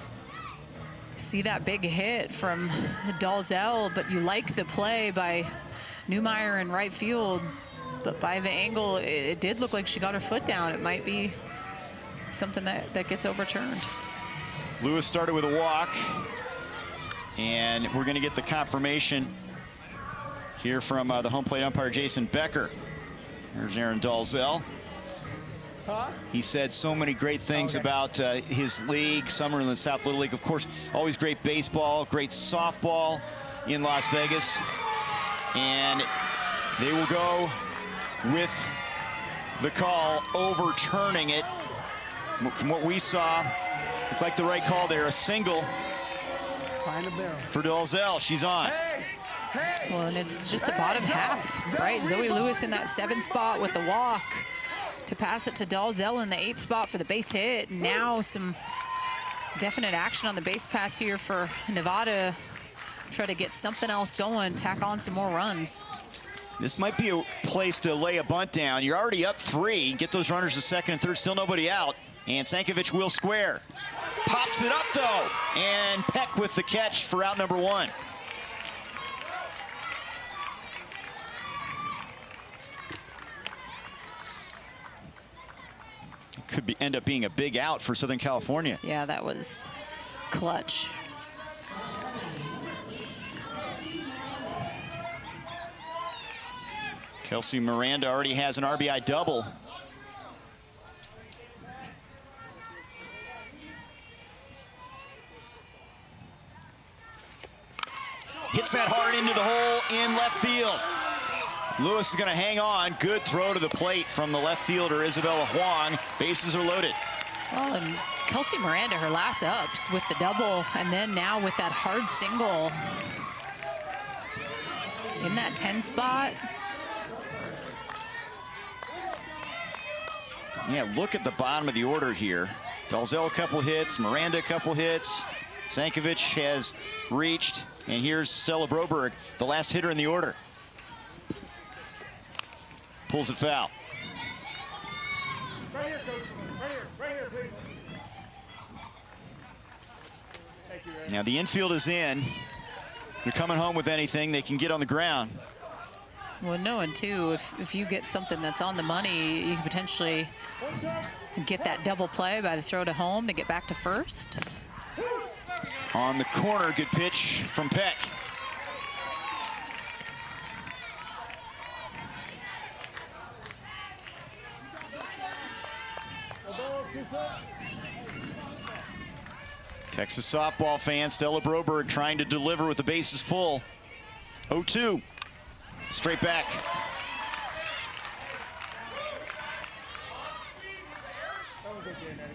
see that big hit from Dalzell, but you like the play by Newmeyer in right field. But by the angle, it did look like she got her foot down. It might be something that gets overturned. Lewis started with a walk, and we're going to get the confirmation here from the home plate umpire, Jason Becker. There's Aaron Dalzell. He said so many great things about his league, Summerlin South Little League. Of course, always great baseball, great softball in Las Vegas. And they will go with the call overturning it. From what we saw, looked like the right call there, a single for Dalzell. She's on. Well, and it's just the bottom half, right? Zoe Lewis in that 7 spot with the walk to pass it to Dalzell in the 8 spot for the base hit. Now some definite action on the base pass here for Nevada. Try to get something else going, tack on some more runs. This might be a place to lay a bunt down. You're already up 3. Get those runners to second and third, still nobody out. And Sankovic will square. Pops it up, though. And Peck with the catch for out number 1. Could end up being a big out for Southern California. Yeah, that was clutch. Kelsey Miranda already has an RBI double. Hits that hard into the hole in left field. Lewis is going to hang on. Good throw to the plate from the left fielder, Isabella Huang. Bases are loaded. Well, and Kelsey Miranda, her last ups with the double, and then now with that hard single in that 10 spot. Yeah, look at the bottom of the order here. Dalzell a couple hits, Miranda a couple hits. Sankovic has reached, and here's Stella Broberg, the last hitter in the order. Pulls it foul. Right here, coach. Right here, please. Thank you, Aaron. Now the infield is in. They're coming home with anything they can get on the ground. Well, knowing too, if you get something that's on the money, you can potentially get that double play by the throw to home to get back to first. On the corner, good pitch from Peck. Texas softball fan Stella Broberg trying to deliver with the bases full. 0-2. Straight back. That was okay, man.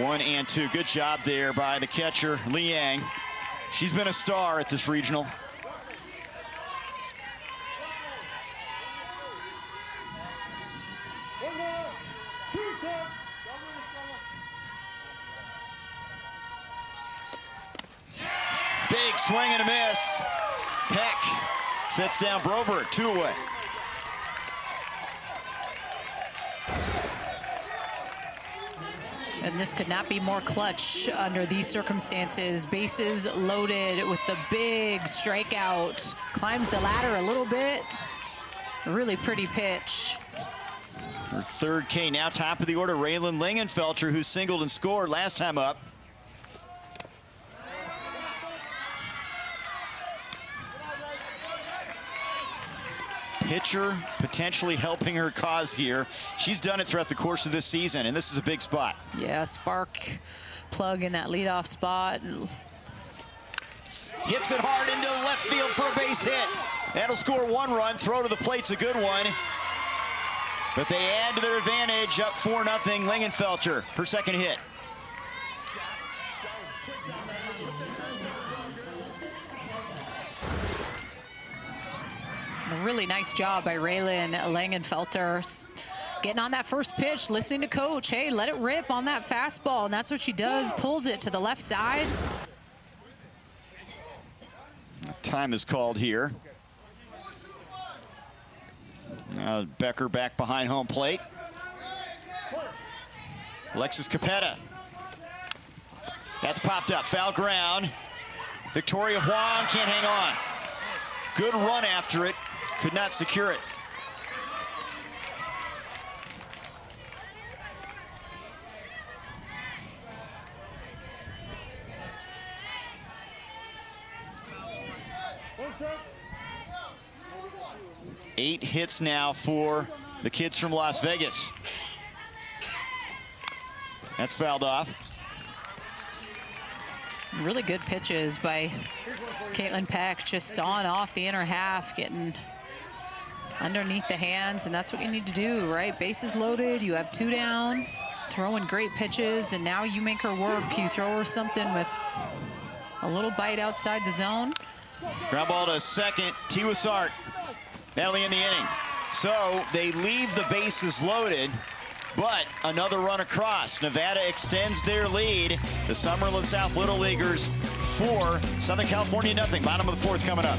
One and two. Good job there by the catcher, Liang. She's been a star at this regional. Big swing and a miss. Peck sets down Broberg, 2 away. And this could not be more clutch under these circumstances. Bases loaded with the big strikeout. Climbs the ladder a little bit. A really pretty pitch. Her third K, now top of the order, Raylan Lingenfelter, who singled and scored last time up. Pitcher potentially helping her cause here. She's done it throughout the course of this season, and this is a big spot. Yeah, spark plug in that leadoff spot. Hits it hard into left field for a base hit. That'll score 1 run. Throw to the plate's a good one. But they add to their advantage, up 4-0. Lingenfelter, her second hit. really nice job by Raylan Langenfelter. Getting on that first pitch, listening to coach. Hey, let it rip on that fastball. And that's what she does, pulls it to the left side. Time is called here. Now Becker back behind home plate. Alexis Capetta. That's popped up, foul ground. Victoria Huang can't hang on. Good run after it, could not secure it. Eight hits now for the kids from Las Vegas. That's fouled off. Really good pitches by Caitlin Peck, just sawing off the inner half, getting underneath the hands, and that's what you need to do, right? Bases loaded, you have 2 down, throwing great pitches, and now you make her work. You throw her something with a little bite outside the zone. Ground ball to second, Tiwasart. That'll end the inning. So they leave the bases loaded, but another run across. Nevada extends their lead. The Summerlin South Little Leaguers 4, Southern California nothing. Bottom of the 4th coming up.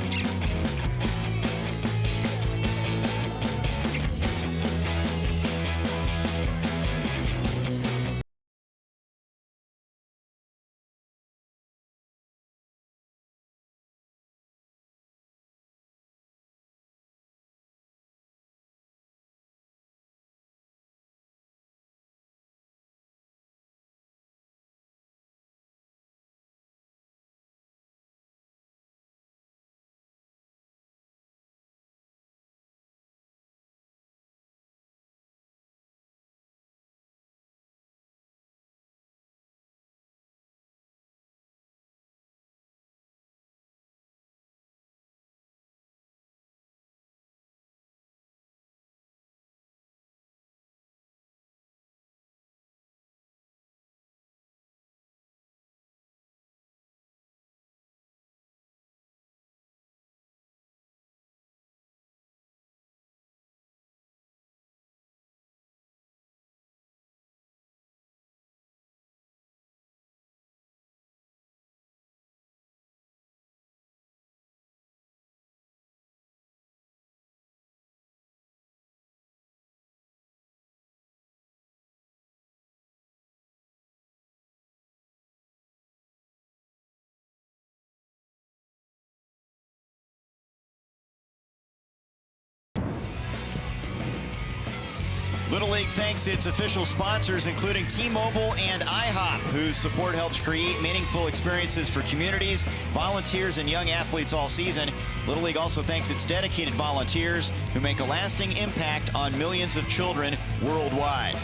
Little League thanks its official sponsors, including T-Mobile and IHOP, whose support helps create meaningful experiences for communities, volunteers, and young athletes all season. Little League also thanks its dedicated volunteers who make a lasting impact on millions of children worldwide.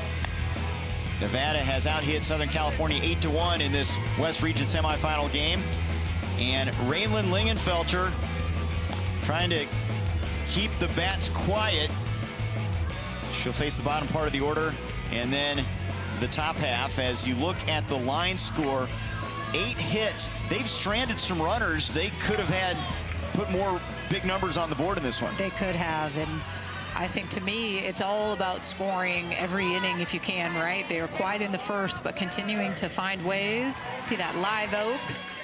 Nevada has out-hit Southern California 8-1 in this West Region semifinal game. And Raylan Langenfelter trying to keep the bats quiet. She'll face the bottom part of the order and then the top half. As you look at the line score, 8 hits. They've stranded some runners. They could have had put more big numbers on the board in this one. They could have, and I think to me it's all about scoring every inning if you can, right? They were quiet in the first, but continuing to find ways. See that Live Oaks,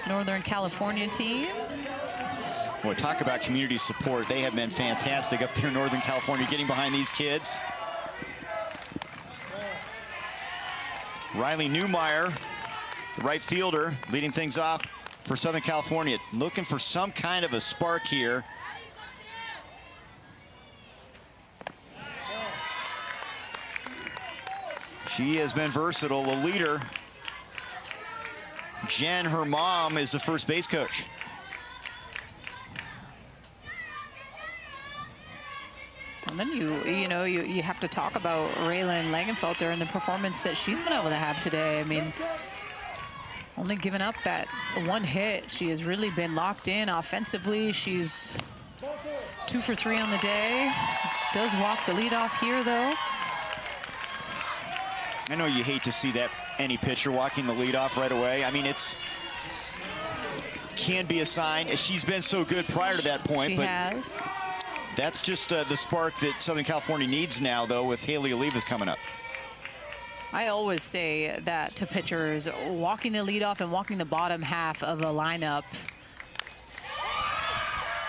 Northern California team. Boy, talk about community support. They have been fantastic up there in Northern California, getting behind these kids. Riley Newmeyer, the right fielder, leading things off for Southern California. Looking for some kind of a spark here. She has been versatile, a leader. Jen, her mom, is the first base coach. And then you have to talk about Raylan Langenfelter and the performance that she's been able to have today. I mean, only giving up that 1 hit. She has really been locked in offensively. She's 2 for 3 on the day. Does walk the leadoff here, though. I know you hate to see that, any pitcher walking the leadoff right away. I mean, can be a sign. She's been so good prior to that point. She has. That's just the spark that Southern California needs now, though, with Haley Olivas coming up. I always say that to pitchers, walking the leadoff and walking the bottom half of a lineup.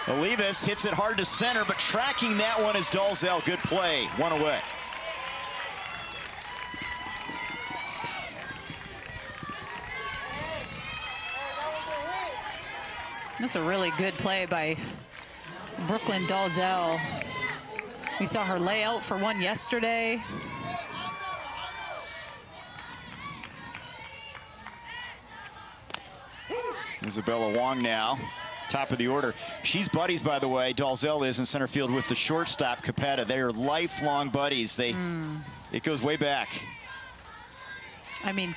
Olivas hits it hard to center, but tracking that one is Dalzell. Good play. One away. That's a really good play by Brooklyn Dalzell. We saw her lay out for one yesterday. Isabella Wong now, top of the order. She's buddies, by the way. Dalzell is in center field with the shortstop, Capetta. They are lifelong buddies. It goes way back. I mean,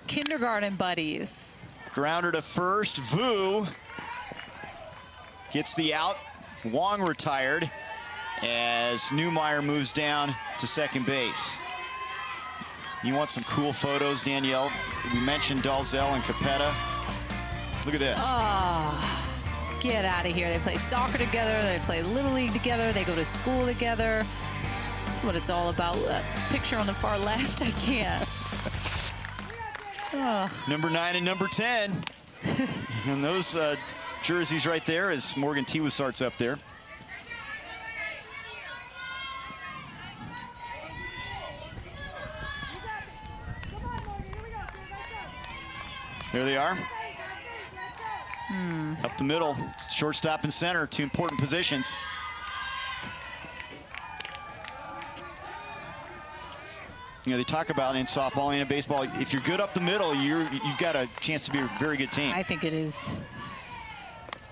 kindergarten buddies. Grounder to first. Vu gets the out. Wong retired as Newmeyer moves down to second base. You want some cool photos, Danielle? We mentioned Dalzell and Capetta. Look at this. Oh, get out of here. They play soccer together. They play Little League together. They go to school together. That's what it's all about. That picture on the far left, I can't. Oh. Number 9 and number 10. And those jerseys right there as Morgan Tiwasart's up there. There they are. Up the middle, shortstop and center, two important positions. You know, they talk about in softball and in baseball, if you're good up the middle, you've got a chance to be a very good team. I think it is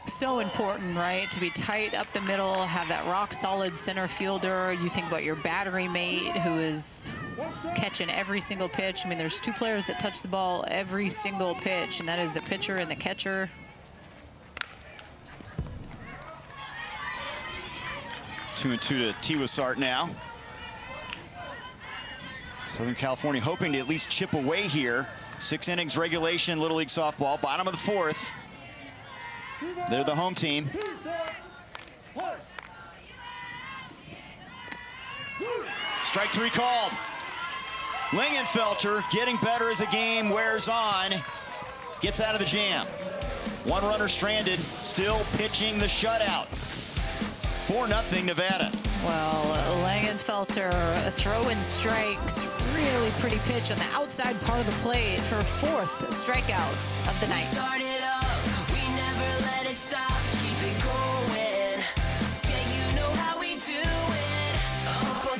so important, right, to be tight up the middle, have that rock-solid center fielder. You think about your battery mate who is catching every single pitch. I mean, there's two players that touch the ball every single pitch, and that is the pitcher and the catcher. 2-2 to Tiwasart now. Southern California hoping to at least chip away here. 6 innings regulation, Little League softball, bottom of the 4th. They're the home team. Strike 3 called. Lingenfelter getting better as the game wears on. Gets out of the jam. One runner stranded, still pitching the shutout. 4-0 Nevada. Well, Langenfelter throwing strikes. Really pretty pitch on the outside part of the plate for 4th strikeout of the night. Started up, we never let it stop, keep it going. Yeah, you know how we do it. Up on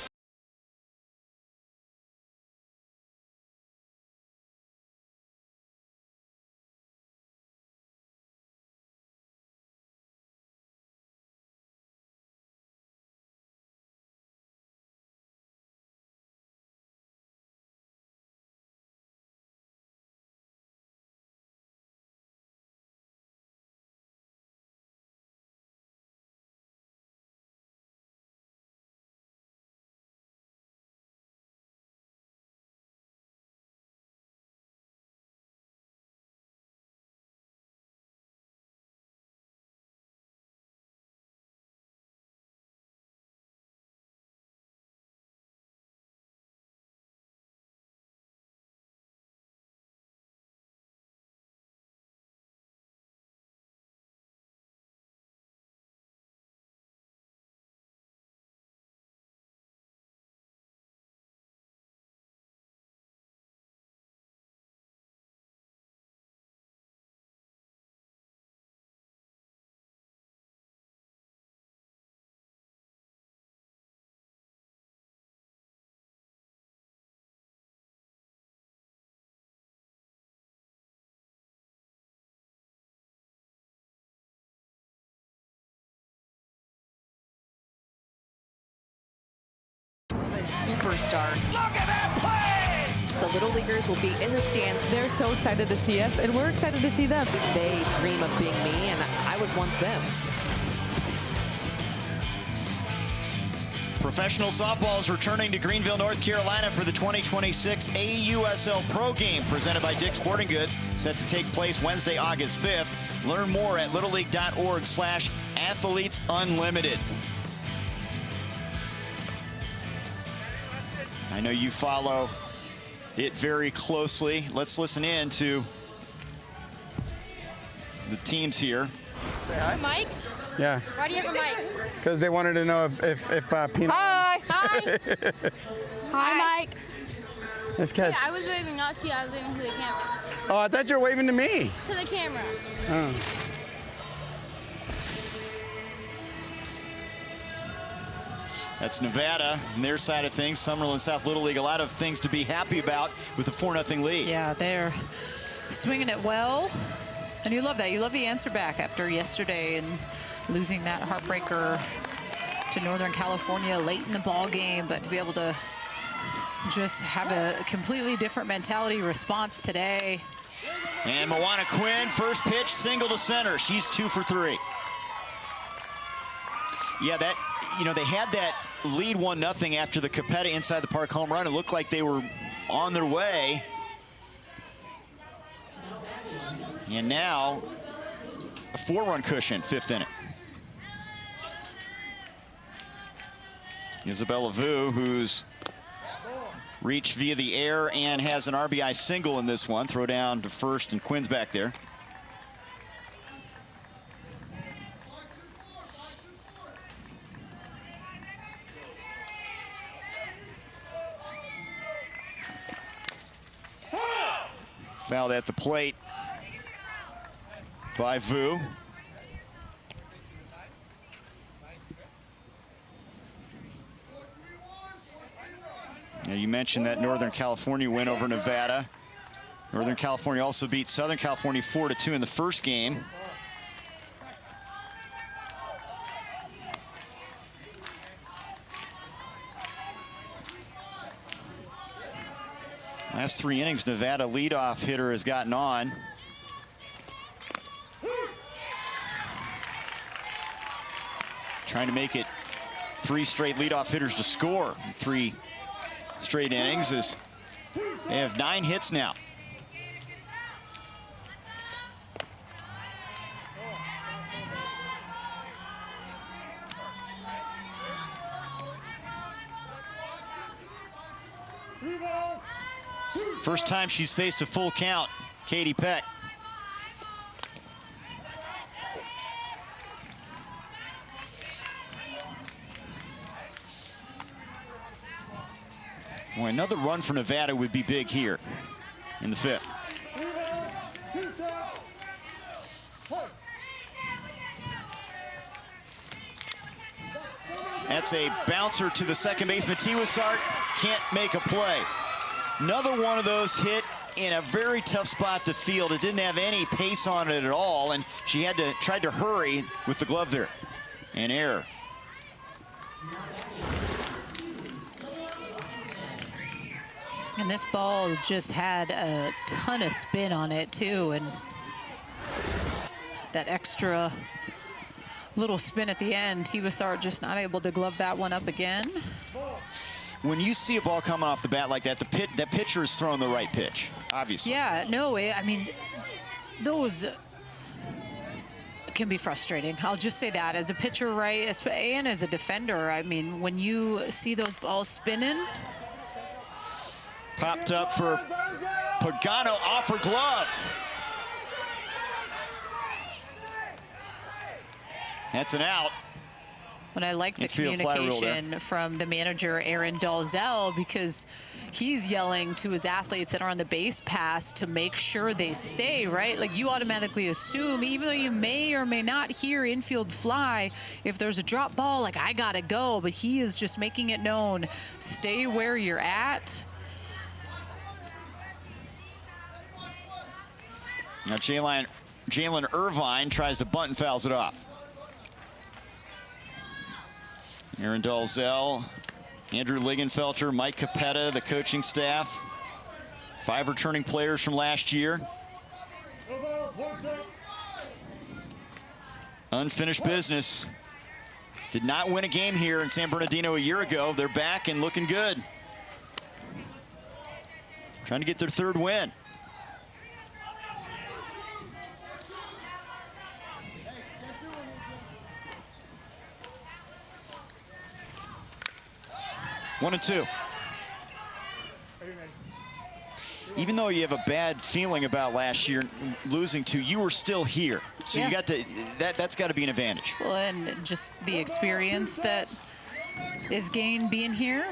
Superstar. Look at that play! The Little Leaguers will be in the stands. They're so excited to see us, and we're excited to see them. They dream of being me, and I was once them. Professional softball is returning to Greenville, North Carolina for the 2026 AUSL Pro Game presented by Dick's Sporting Goods, set to take place Wednesday, August 5th. Learn more at littleleague.org/athletesunlimited. I know you follow it very closely. Let's listen in to the teams here. Mike? Yeah. Why do you have a mic? Because they wanted to know if Peanut. Hi. Hi. Hi, Mike. Let's catch. Yeah, I was waving not to you. I was waving to the camera. Oh, I thought you were waving to me. To the camera. Oh. That's Nevada on their side of things. Summerlin South Little League, a lot of things to be happy about with a 4-0 lead. Yeah, they're swinging it well. And you love that. You love the answer back after yesterday and losing that heartbreaker to Northern California late in the ball game, but to be able to just have a completely different mentality response today. And Moana Quinn, first pitch, single to center. She's 2 for 3. Yeah, that, you know, they had that lead 1-0 after the Capetta inside the park home run. It looked like they were on their way. And now a 4-run cushion, 5th inning. Isabella Vu, who's reached via the air and has an RBI single in this one. Throw down to first, and Quinn's back there. Fouled at the plate by Vu. Now, you mentioned that Northern California win over Nevada. Northern California also beat Southern California 4-2 in the first game. Last 3 innings, Nevada leadoff hitter has gotten on. Trying to make it 3 straight leadoff hitters to score in 3 straight innings, as they have 9 hits now. First time she's faced a full count, Katie Peck. Well, another run for Nevada would be big here in the 5th. That's a bouncer to the second baseman. Tiwasart can't make a play. Another one of those hit in a very tough spot to field. It didn't have any pace on it at all, and she had to try to hurry with the glove there. An error. And this ball just had a ton of spin on it too, and that extra little spin at the end, Tiwasart just not able to glove that one up again. When you see a ball coming off the bat like that, that pitcher is throwing the right pitch, obviously. Yeah, no, I mean, those can be frustrating. I'll just say that as a pitcher, right, and as a defender. I mean, when you see those balls spinning. Popped up for Pagano, off her glove. That's an out. When I like the communication from the manager, Aaron Dalzell, because he's yelling to his athletes that are on the base pass to make sure they stay, right? Like, you automatically assume, even though you may or may not hear infield fly, if there's a drop ball, like, I gotta go. But he is just making it known, stay where you're at. Now Jalen Irvine tries to bunt and fouls it off. Aaron Dalzell, Andrew Lingenfelter, Mike Capetta, the coaching staff. 5 returning players from last year. Unfinished business. Did not win a game here in San Bernardino a year ago. They're back and looking good. Trying to get their 3rd win. One and two. even though you have a bad feeling about last year losing to, you were still here. So you got to, that's got to be an advantage. Well, and just the experience that is gained being here,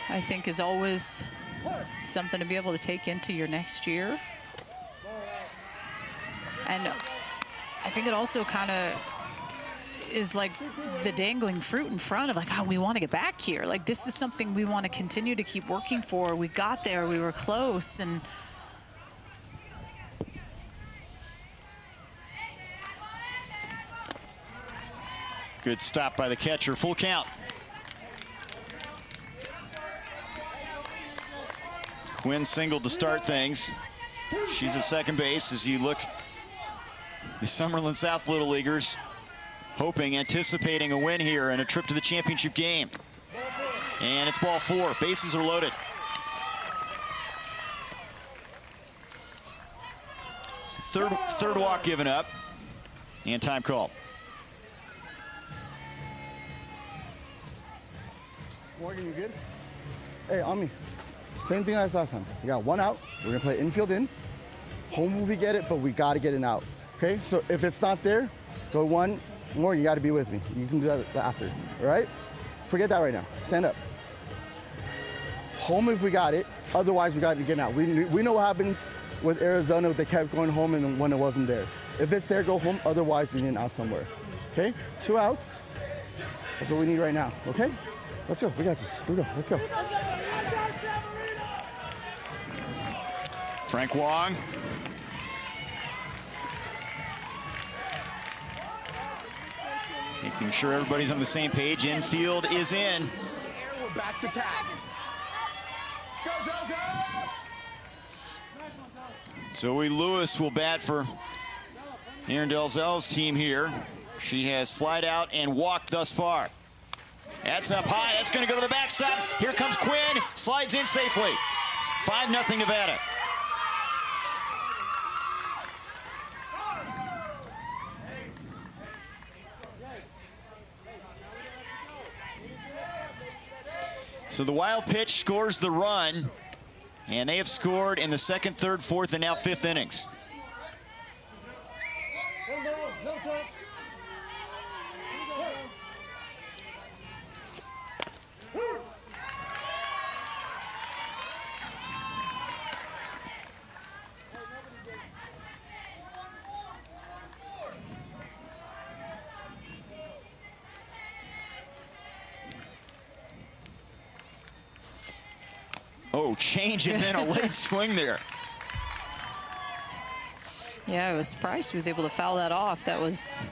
I think is always something to be able to take into your next year. And I think it also kind of is like the dangling fruit in front of like, oh, we want to get back here. Like, this is something we want to continue to keep working for. We got there, we were close, and good stop by the catcher, full count. Quinn singled to start things. She's at second base as you look. The Summerlin South Little Leaguers hoping, anticipating a win here and a trip to the championship game. And it's ball 4. Bases are loaded. It's the third walk given up. And time called. Morgan, you good? Hey, on me. Same thing as last time. We got 1 out. We're gonna play infield in. Home move, we get it, but we gotta get it out. Okay, so if it's not there, go 1 more, you gotta be with me. You can do that after, all right? Forget that right now, stand up. Home if we got it, otherwise we gotta get it out. We know what happened with Arizona, they kept going home and when it wasn't there. If it's there, go home, otherwise we need an out somewhere, okay? 2 outs, that's what we need right now, okay? Let's go, we got this, here we go, let's go. Frank Wong. Making sure everybody's on the same page. Infield is in. We're back to tag. Zoe Lewis will bat for Aaron Dalzell's team here. She has flied out and walked thus far. That's up high. That's going to go to the backstop. Here comes Quinn. Slides in safely. 5-0 Nevada. So the wild pitch scores the run, and they have scored in the 2nd, 3rd, 4th, and now 5th innings. Oh, change and then a late swing there. yeah, I was surprised she was able to foul that off. That was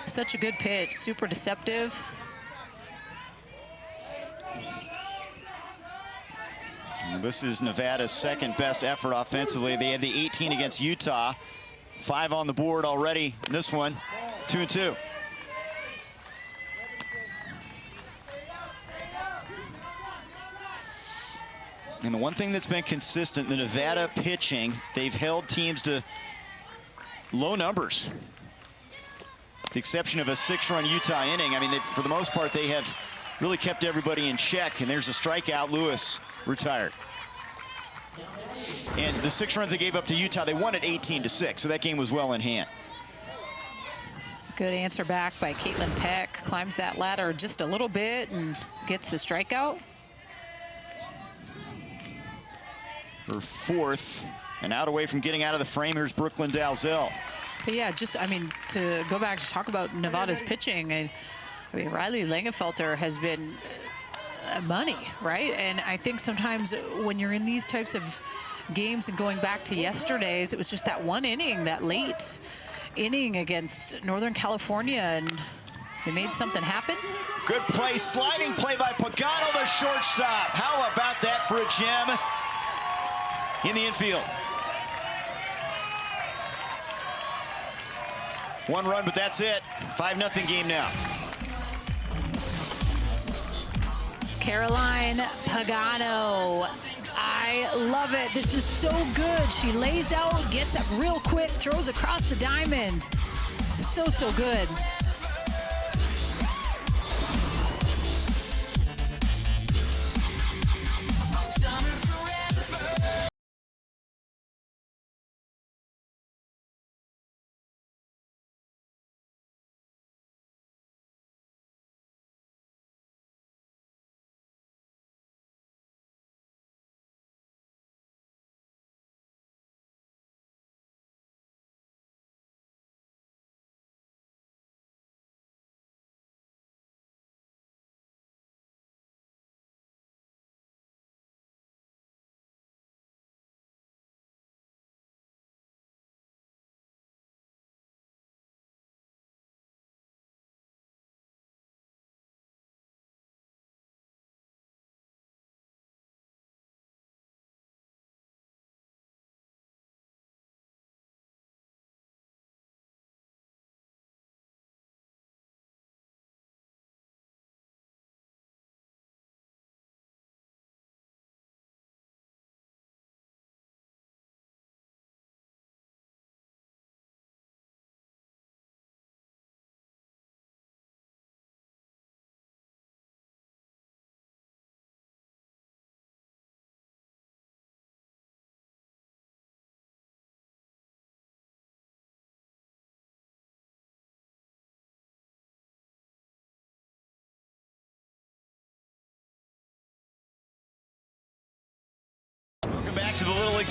such a good pitch, super deceptive. This is Nevada's 2nd best effort offensively. They had the 18 against Utah. 5 on the board already in this one. 2-2. And the one thing that's been consistent, the Nevada pitching, they've held teams to low numbers. The exception of a 6-run Utah inning. I mean, for the most part, they have really kept everybody in check. And there's a strikeout. Lewis retired. And the 6 runs they gave up to Utah, they won at 18-6. So that game was well in hand. Good answer back by Caitlin Peck. Climbs that ladder just a little bit and gets the strikeout. Her 4th, and out away from getting out of the frame, here's Brooklyn Dalzell. But yeah, just, I mean, to go back to talk about Nevada's pitching, I mean, Riley Langenfelter has been money, right? And I think sometimes when you're in these types of games and going back to yesterday's, it was just that one inning, that late inning against Northern California, and they made something happen. Good play, sliding play by Pagano, the shortstop. How about that for a gem in the infield? 1 run, but that's it. 5-0 game now. Caroline Pagano. I love it. This is so good. She lays out, gets up real quick, throws across the diamond. So good.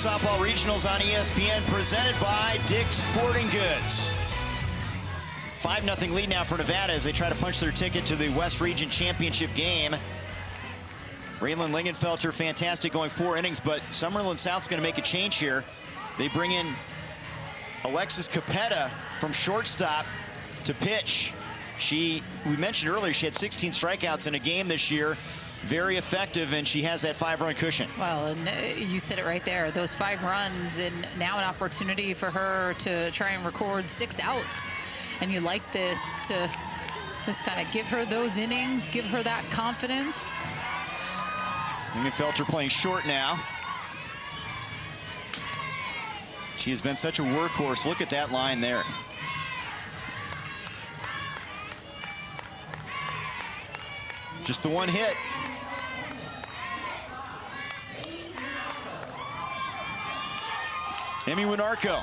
League Softball Regionals on ESPN, presented by Dick's Sporting Goods. 5-0 lead now for Nevada as they try to punch their ticket to the West Region Championship game. Raylan Lingenfelter, fantastic, going 4 innings, but Summerlin South's going to make a change here. They bring in Alexis Capetta from shortstop to pitch. We mentioned earlier, she had 16 strikeouts in a game this year. Very effective, and she has that 5-run cushion. Well, and you said it right there. Those 5 runs, and now an opportunity for her to try and record 6 outs. And you like this to just kind of give her those innings, give her that confidence. Lingenfelter playing short now. She has been such a workhorse. Look at that line there. Just the one hit. Emmy Winarko,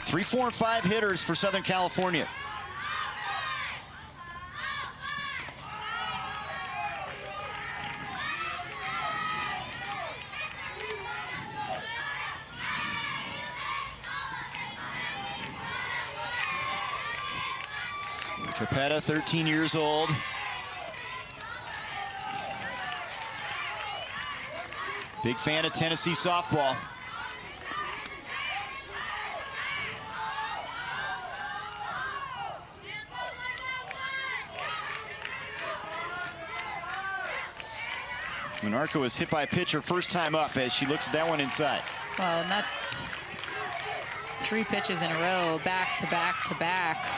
3, 4, and 5 hitters for Southern California. Capetta, 13 years old. Big fan of Tennessee softball. Winarko is hit by a pitch her first time up as she looks at that one inside. Well, and that's 3 pitches in a row, back to back to back,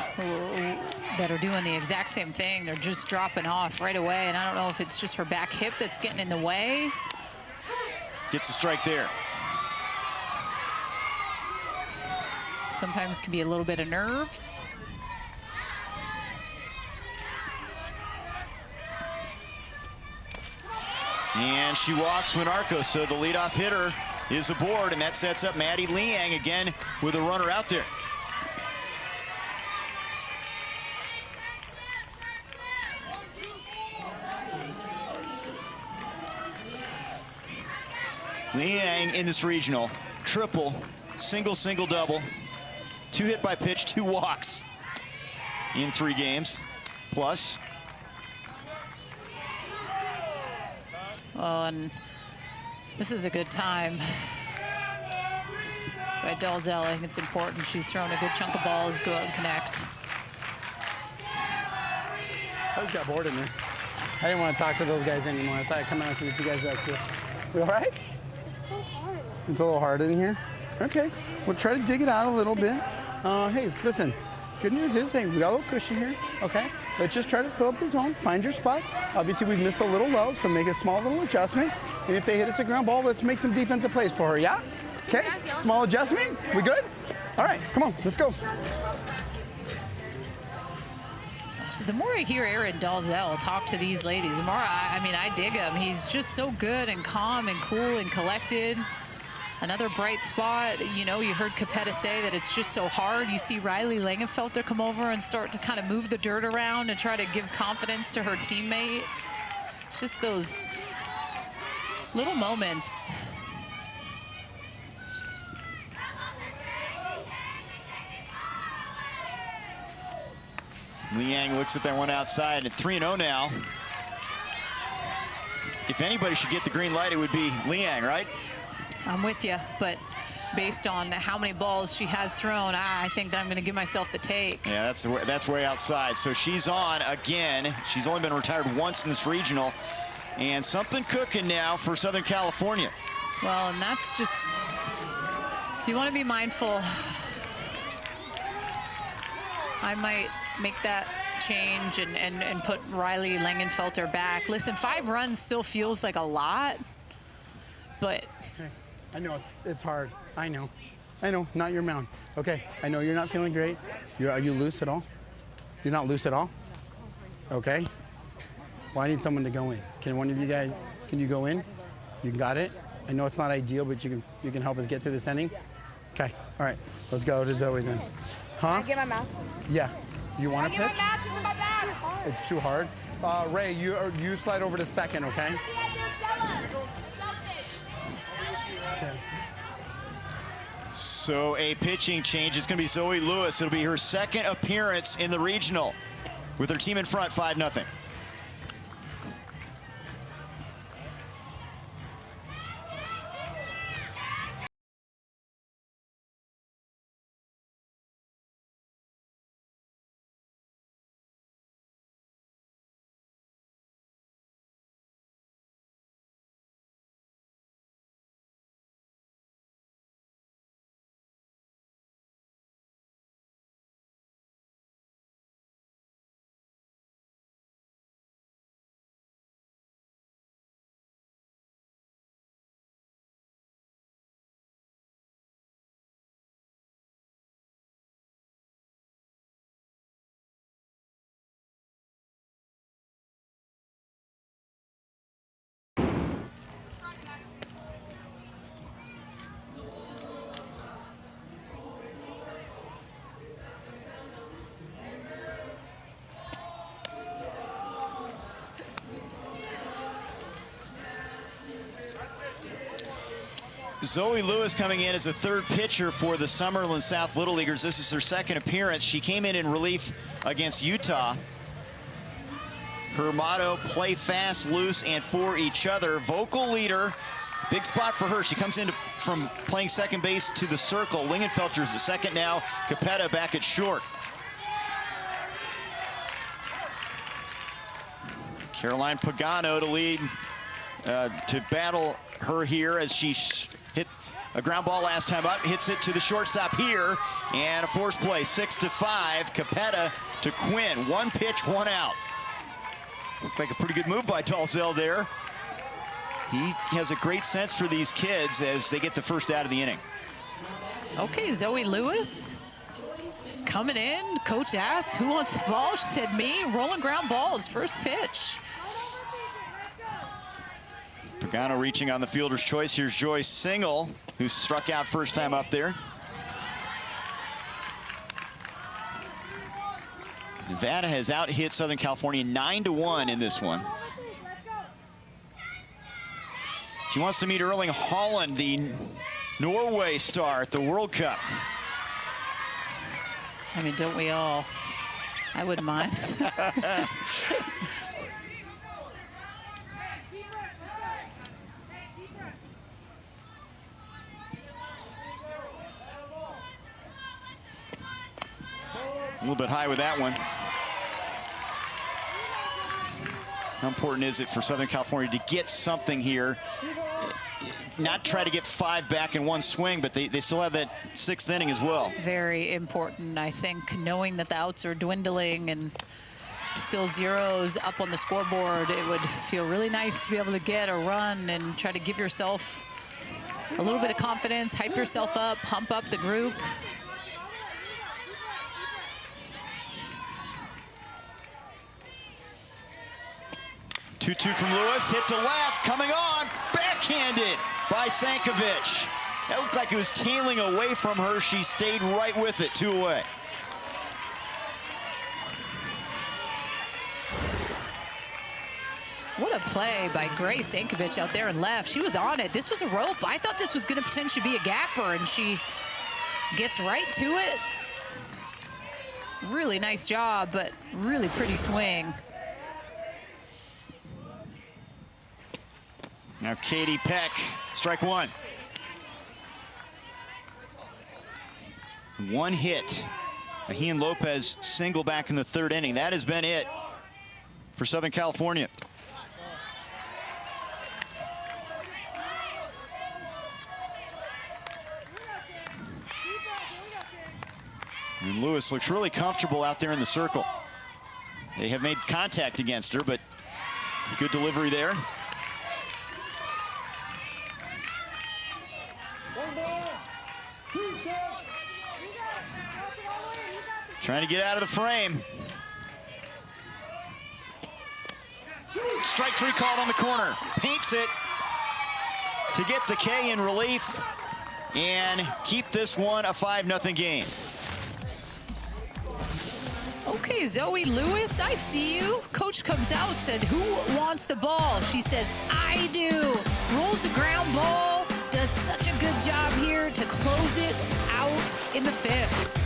that are doing the exact same thing. They're just dropping off right away, and I don't know if it's just her back hip that's getting in the way. Gets a strike there. Sometimes can be a little bit of nerves. And she walks Winarko, so the leadoff hitter is aboard, and that sets up Maddie Liang again with a runner out there. Liang in this regional, triple, single, double, 2 hit by pitch, 2 walks in 3 games, plus. Oh, and this is a good time by Dalzell. I think it's important. She's thrown a good chunk of balls, go out and connect. I just got bored in there. I didn't want to talk to those guys anymore. I thought I'd come out and see what you guys are up to. We all right? It's so hard. It's a little hard in here? Okay. We'll try to dig it out a little bit. Hey, listen. Good news is, hey, we got a little cushion here, okay? Let's just try to fill up the zone, find your spot. Obviously, we've missed a little low, so make a small little adjustment. And if they hit us a ground ball, let's make some defensive plays for her, yeah? Okay, small adjustment, we good? All right, come on, let's go. So the more I hear Aaron Dalzell talk to these ladies, the more I dig him. He's just so good and calm and cool and collected. Another bright spot, you know, you heard Capetta say that it's just so hard. You see Riley Langenfelter come over and start to kind of move the dirt around and try to give confidence to her teammate. It's just those little moments. Liang looks at that one outside, and 3-0 now. If anybody should get the green light, it would be Liang, right? I'm with you, but based on how many balls she has thrown, I think that I'm going to give myself the take. Yeah, that's way outside. So she's on again. She's only been retired once in this regional, and something cooking now for Southern California. Well, and that's just, you want to be mindful. I might make that change and put Riley Langenfelter back. Listen, 5 runs still feels like a lot, but I know it's hard. I know, not your mound. Okay, I know you're not feeling great. Are you loose at all? You're not loose at all? Okay. Well, I need someone to go in. Can one of you guys, can you go in? You got it? I know it's not ideal, but you can help us get through this inning? Okay, all right, let's go to Zoe then. Huh? Can I get my mask? Yeah. You want to pitch? My back. It's too hard. Ray, you slide over to second, okay? So a pitching change. It's going to be Zoe Lewis. It'll be her second appearance in the regional with her team in front, 5-0. Zoe Lewis coming in as a third pitcher for the Summerlin South Little Leaguers. This is her second appearance. She came in relief against Utah. Her motto, play fast, loose, and for each other. Vocal leader, big spot for her. She comes in from playing second base to the circle. Lingenfelter's the second now. Capetta back at short. Caroline Pagano to lead, to battle her here as she hit a ground ball last time up, hits it to the shortstop here, and a force play, 6-5. Capetta to Quinn. One pitch, one out. Looked like a pretty good move by Dalzell there. He has a great sense for these kids as they get the first out of the inning. Okay, Zoe Lewis is coming in. Coach asked, who wants the ball? She said, me. Rolling ground balls, first pitch. Pagano reaching on the fielder's choice. Here's Joyce Single, who struck out first time up there. Nevada has out-hit Southern California 9-1 in this one. She wants to meet Erling Haaland, the Norway star at the World Cup. I mean, don't we all? I wouldn't mind. A little bit high with that one. How important is it for Southern California to get something here? Not try to get 5 back in one swing, but they still have that 6th inning as well. Very important, I think, knowing that the outs are dwindling and still zeros up on the scoreboard. It would feel really nice to be able to get a run and try to give yourself a little bit of confidence, hype yourself up, pump up the group. Two from Lewis, hit to left, coming on, backhanded by Sankovic. That looked like it was tailing away from her. She stayed right with it, 2 away. What a play by Grace Sankovic out there and left. She was on it. This was a rope. I thought this was going to potentially be a gapper, and she gets right to it. Really nice job, but really pretty swing. Now Katie Peck, strike one. One hit. Ahin Lopez single back in the 3rd inning. That has been it for Southern California. And Lewis looks really comfortable out there in the circle. They have made contact against her, but good delivery there. Trying to get out of the frame. Strike 3 called on the corner. Paints it to get the K in relief and keep this one a 5-0 game. Okay, Zoe Lewis, I see you. Coach comes out, said, who wants the ball? She says, I do. Rolls the ground ball, does does such a good job here to close it out in the 5th.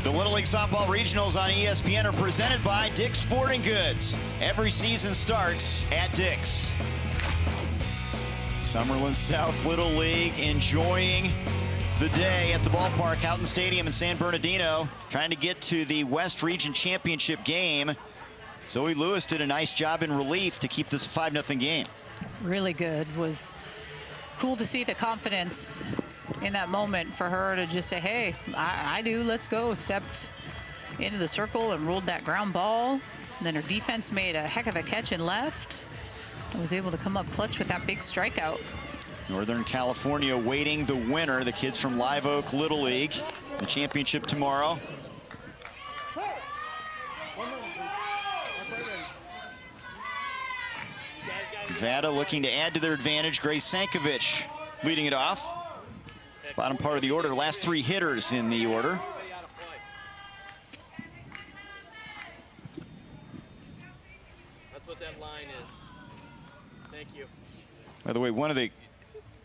The Little League Softball Regionals on ESPN are presented by Dick's Sporting Goods. Every season starts at Dick's. Summerlin South Little League enjoying the day at the ballpark, Houghton Stadium in San Bernardino, trying to get to the West Region Championship game. Zoe Lewis did a nice job in relief to keep this a 5-0 game. Really good. Was cool to see the confidence in that moment for her to just say, hey, I do, let's go. Stepped into the circle and rolled that ground ball. And then her defense made a heck of a catch and left. And was able to come up clutch with that big strikeout. Northern California waiting the winner, the kids from Live Oak Little League. The championship tomorrow. Nevada looking to add to their advantage. Grace Sankovic leading it off. It's bottom part of the order. Last 3 hitters in the order. That's what that line is. Thank you. By the way, one of the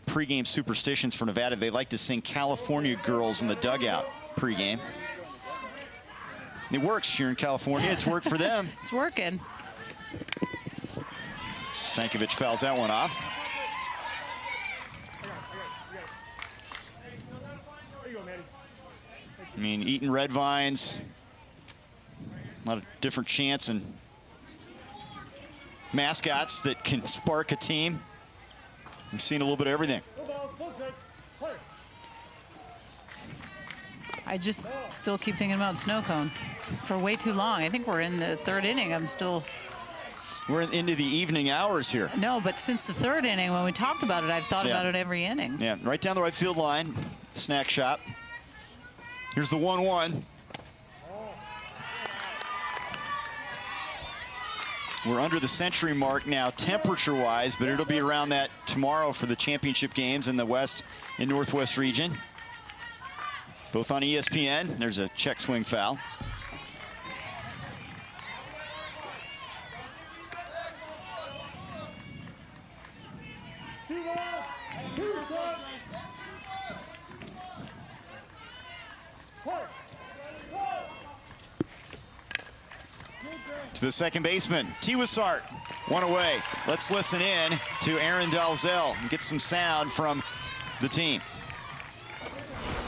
pregame superstitions for Nevada, they like to sing California Girls in the dugout pregame. It works here in California. It's worked for them. It's working. Sankovic fouls that one off. I mean, Eaton Red Vines, a lot of different chants and mascots that can spark a team. We've seen a little bit of everything. I just still keep thinking about Snow Cone for way too long. I think we're in the 3rd inning. We're into the evening hours here. No, but since the 3rd inning, when we talked about it, I've thought about it every inning. Yeah, right down the right field line, snack shop. Here's the 1-1. We're under the century mark now temperature-wise, but it'll be around that tomorrow for the championship games in the West and Northwest region. Both on ESPN. There's a check swing foul. To the second baseman, Tiwasart, one away. Let's listen in to Aaron Dalzell and get some sound from the team.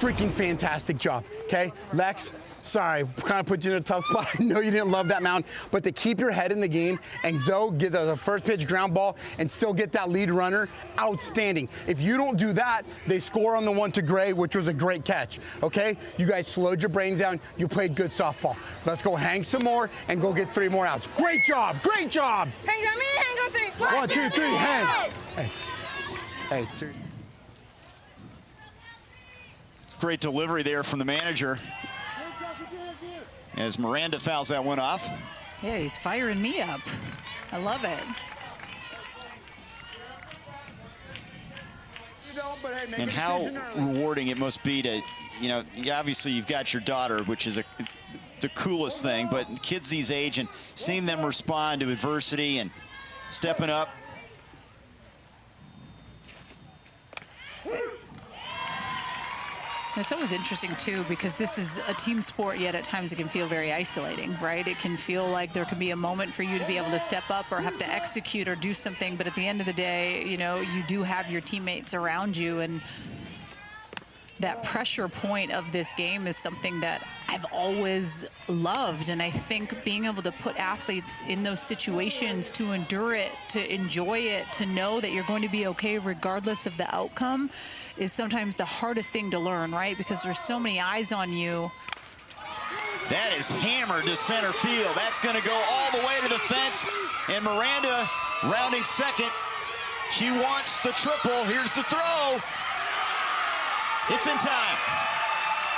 Freaking fantastic job. okay? Lex, sorry, kind of put you in a tough spot. I know you didn't love that mound, but to keep your head in the game and Zoe get the first pitch ground ball and still get that lead runner, outstanding. If you don't do that, they score on the one to Gray, which was a great catch, okay? You guys slowed your brains down. You played good softball. Let's go hang some more and go get 3 more outs. Great job, great job. Hang on me, hang on 3. 1, 2, 3, hang. Hey, seriously. Great delivery there from the manager as Miranda fouls that one off. Yeah, he's firing me up. I love it. And how rewarding it must be to, you know, obviously you've got your daughter, which is the coolest thing, but kids these age and seeing them respond to adversity and stepping up. It's always interesting, too, because this is a team sport, yet at times it can feel very isolating, right? It can feel like there can be a moment for you to be able to step up or have to execute or do something, but at the end of the day, you know, you do have your teammates around you, and that pressure point of this game is something that I've always loved. And I think being able to put athletes in those situations to endure it, to enjoy it, to know that you're going to be okay regardless of the outcome is sometimes the hardest thing to learn, right? Because there's so many eyes on you. That is hammered to center field. That's going to go all the way to the fence. And Miranda rounding second. She wants the triple. Here's the throw. It's in time.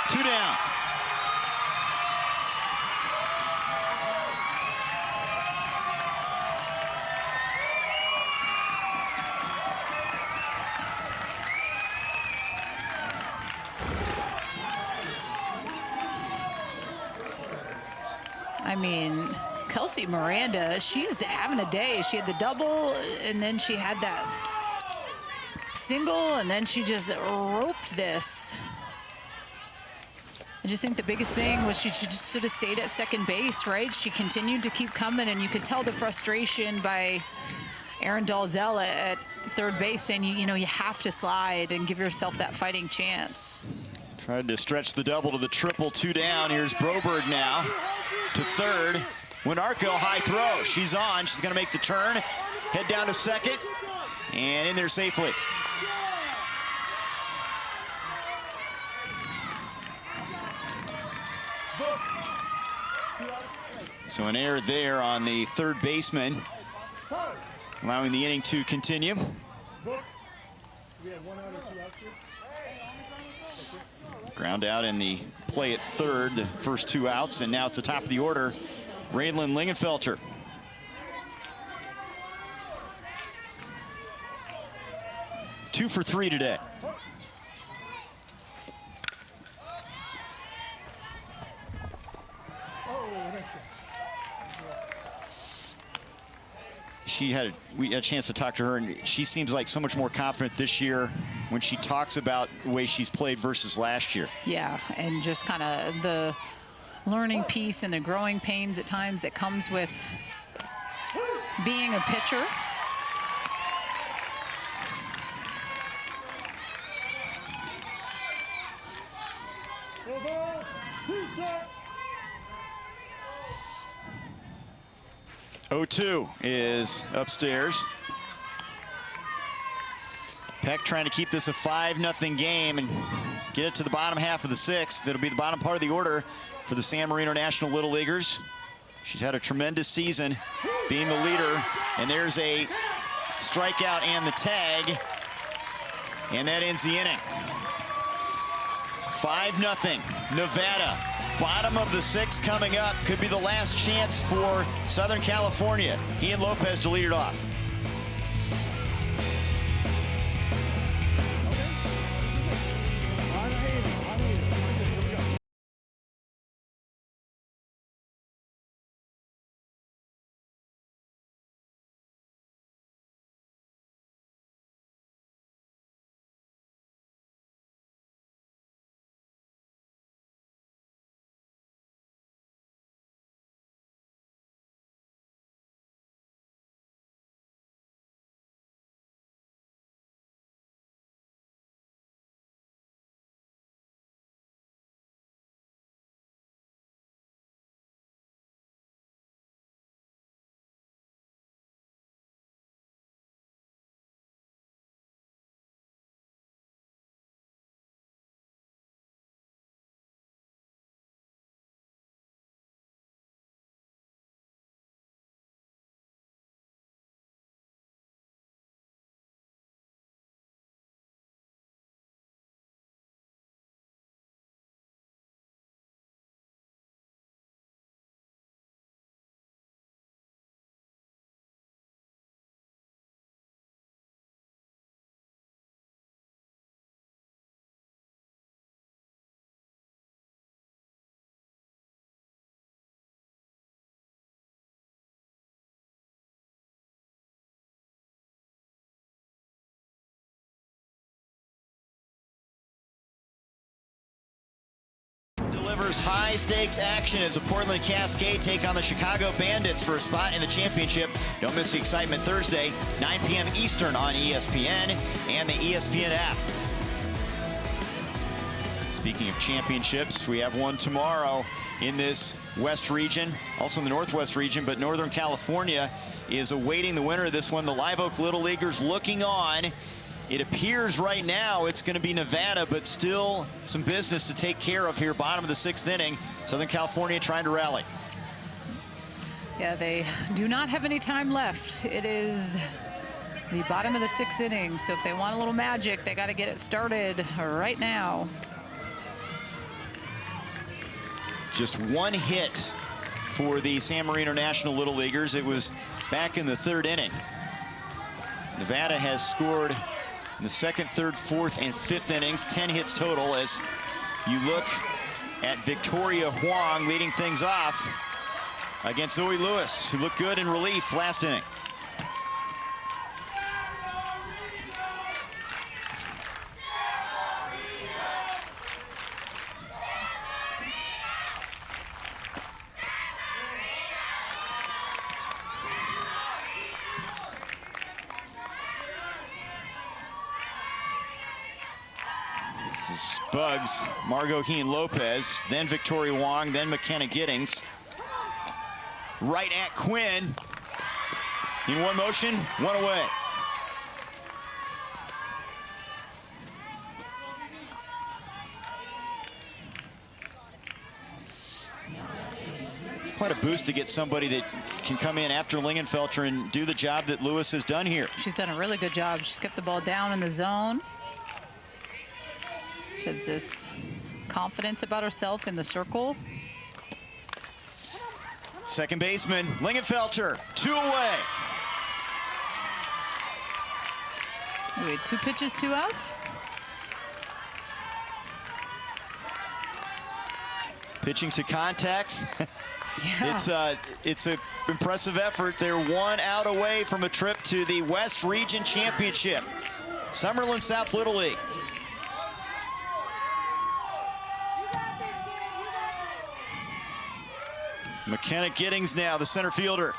2 down. I mean, Kelsey Miranda, she's having a day. She had the double, and then she had that single, and then she just roped this. I just think the biggest thing was she just should have stayed at second base, right? She continued to keep coming, and you could tell the frustration by Aaron Dalzell at third base saying, you know, you have to slide and give yourself that fighting chance. Tried to stretch the double to the triple. 2 down. Here's Broberg now to third. Winarko, high throw. She's on. She's going to make the turn. Head down to second. And in there safely. So an error there on the third baseman, allowing the inning to continue. Ground out in the play at third, the first 2 outs, and now it's the top of the order, Raylan Lingenfelter. Two for 3 today. We had a chance to talk to her, and she seems like so much more confident this year when she talks about the way she's played versus last year. Yeah, and just kind of the learning piece and the growing pains at times that comes with being a pitcher. O2 is upstairs. Peck trying to keep this a 5-0 game and get it to the bottom half of the 6th. That'll be the bottom part of the order for the San Marino National Little Leaguers. She's had a tremendous season being the leader. And there's a strikeout and the tag. And that ends the inning. 5-0, Nevada. Bottom of the 6th coming up. Could be the last chance for Southern California. Ian Lopez to lead it off. high-stakes action as the Portland Cascade take on the Chicago Bandits for a spot in the championship. Don't miss the excitement Thursday, 9 p.m. Eastern on ESPN and the ESPN app. Speaking of championships, we have one tomorrow in this West region, also in the Northwest region, but Northern California is awaiting the winner of this one. The Live Oak Little Leaguers looking on. It appears right now it's going to be Nevada, but still some business to take care of here, bottom of the 6th inning. Southern California trying to rally. Yeah, they do not have any time left. It is the bottom of the 6th inning, so if they want a little magic, they got to get it started right now. Just one hit for the San Marino National Little Leaguers. It was back in the 3rd inning. Nevada has scored in the 2nd, 3rd, 4th, and 5th innings, 10 hits total, as you look at Victoria Huang leading things off against Zoe Lewis, who looked good in relief last inning. This is Bugs, Margot Heen Lopez, then Victoria Wong, then McKenna Giddings. Right at Quinn. In one motion, one away. It's quite a boost to get somebody that can come in after Lingenfelter and do the job that Lewis has done here. She's done a really good job. She's kept the ball down in the zone. She has this confidence about herself in the circle. Second baseman, Lingenfelter, 2 away. We had 2 pitches, 2 outs. Pitching to contact. Yeah. It's an impressive effort. They're 1 out away from a trip to the West Region Championship. Summerlin South Little League. McKenna Giddings now, the center fielder.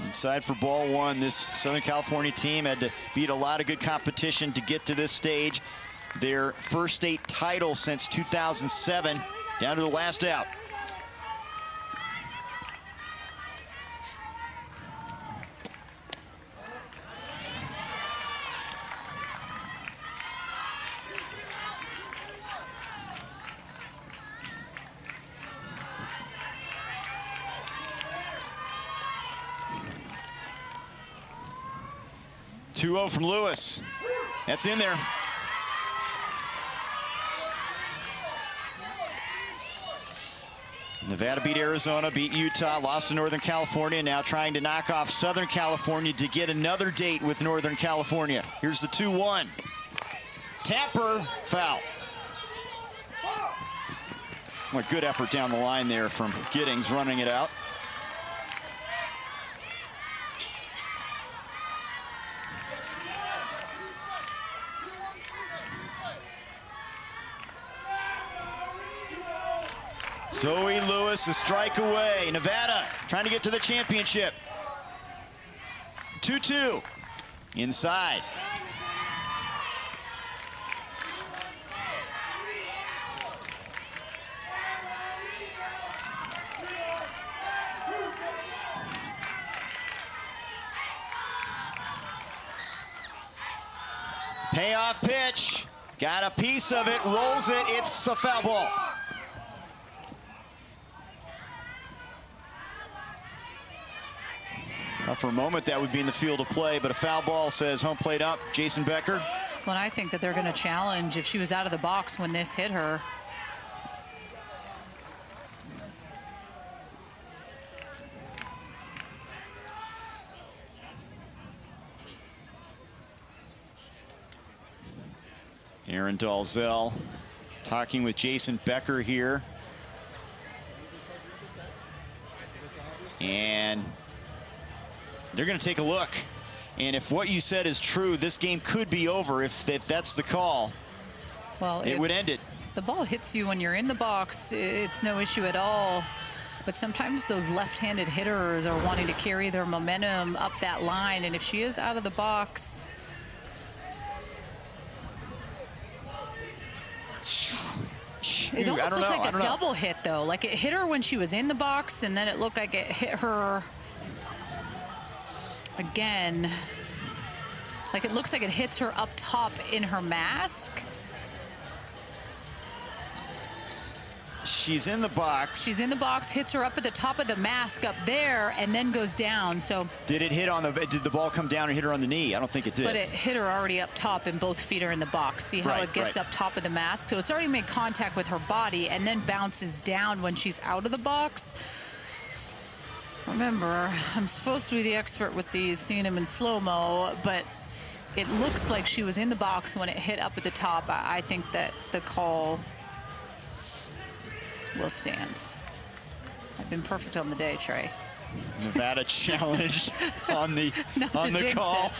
Inside for ball 1. This Southern California team had to beat a lot of good competition to get to this stage. Their first state title since 2007, down to the last out. Two-0 from Lewis. That's in there. Nevada beat Arizona, beat Utah, lost to Northern California, now trying to knock off Southern California to get another date with Northern California. Here's the 2-1. Tapper, foul. What good effort down the line there from Giddings running it out. Zoe Lewis, a strike away. Nevada trying to get to the championship. 2-2. Inside. Payoff pitch. Got a piece of it, rolls it. It's a foul ball. For a moment, that would be in the field of play, but a foul ball says home plate up. Jason Becker. Well, I think that they're going to challenge if she was out of the box when this hit her. Aaron Dalzell talking with Jason Becker here. And they're going to take a look And if what you said is true, this game could be over if that's the call. Well, it would end it. The ball hits you when you're in the box, it's no issue at all. But sometimes those left-handed hitters are wanting to carry their momentum up that line. And if she is out of the box, it almost looked like a double hit, though. Like it hit her when she was in the box, and then it looked like it hit her again. Like it looks like it hits her up top in her mask. She's in the box. She's in the box, hits her up at the top of the mask up there, and then goes down. So did it hit on the? Did the ball come down and hit her on the knee? I don't think it did. But it hit her already up top, and both feet are in the box. See how it gets up top of the mask? So it's already made contact with her body, and then bounces down when she's out of the box. Remember, I'm supposed to be the expert with these, seeing them in slow-mo, but it looks like she was in the box when it hit up at the top. I think that the call will stand. I've been perfect on the day, Trey. Nevada challenged on the call.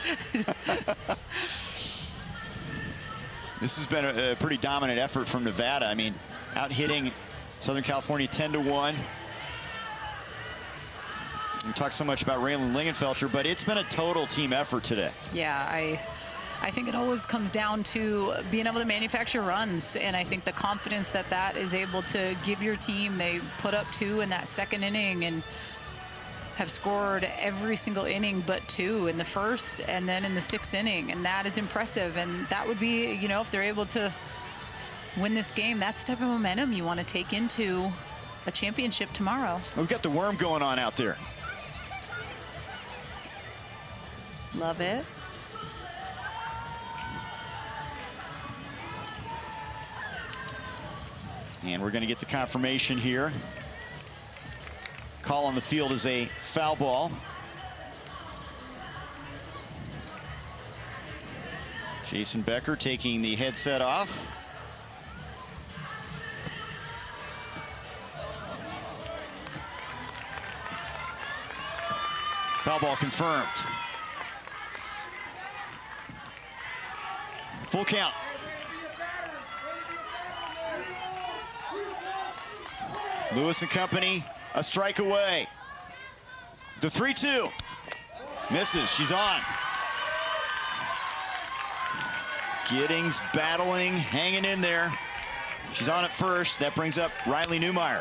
This has been a pretty dominant effort from Nevada. I mean, out hitting Southern California 10-1. We talked so much about Raylan Lingenfelter, but it's been a total team effort today. Yeah, I think it always comes down to being able to manufacture runs, and I think the confidence that is able to give your team. They put up 2 in that second inning and have scored every single inning but 2 in the first and then in the 6th inning, and that is impressive. And that would be, you know, if they're able to win this game, that's the type of momentum you want to take into a championship tomorrow. We've got the worm going on out there. Love it. And we're going to get the confirmation here. Call on the field is a foul ball. Jason Becker taking the headset off. Foul ball confirmed. Full count. Lewis and company, a strike away. The 3-2. Misses, she's on. Giddings battling, hanging in there. She's on at first. That brings up Riley Newmeyer.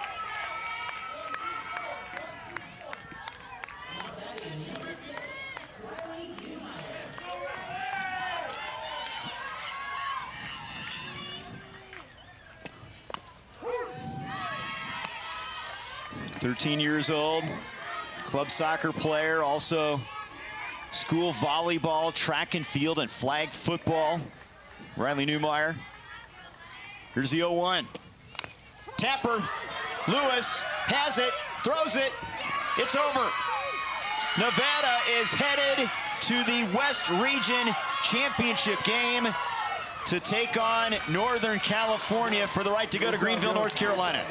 .13 years old, club soccer player, also school volleyball, track and field, and flag football. Riley Newmeyer. Here's the 0-1. Tapper, Lewis has it, throws it, it's over. Nevada is headed to the West Region Championship game to take on Northern California for the right to go to Greenville, North Carolina.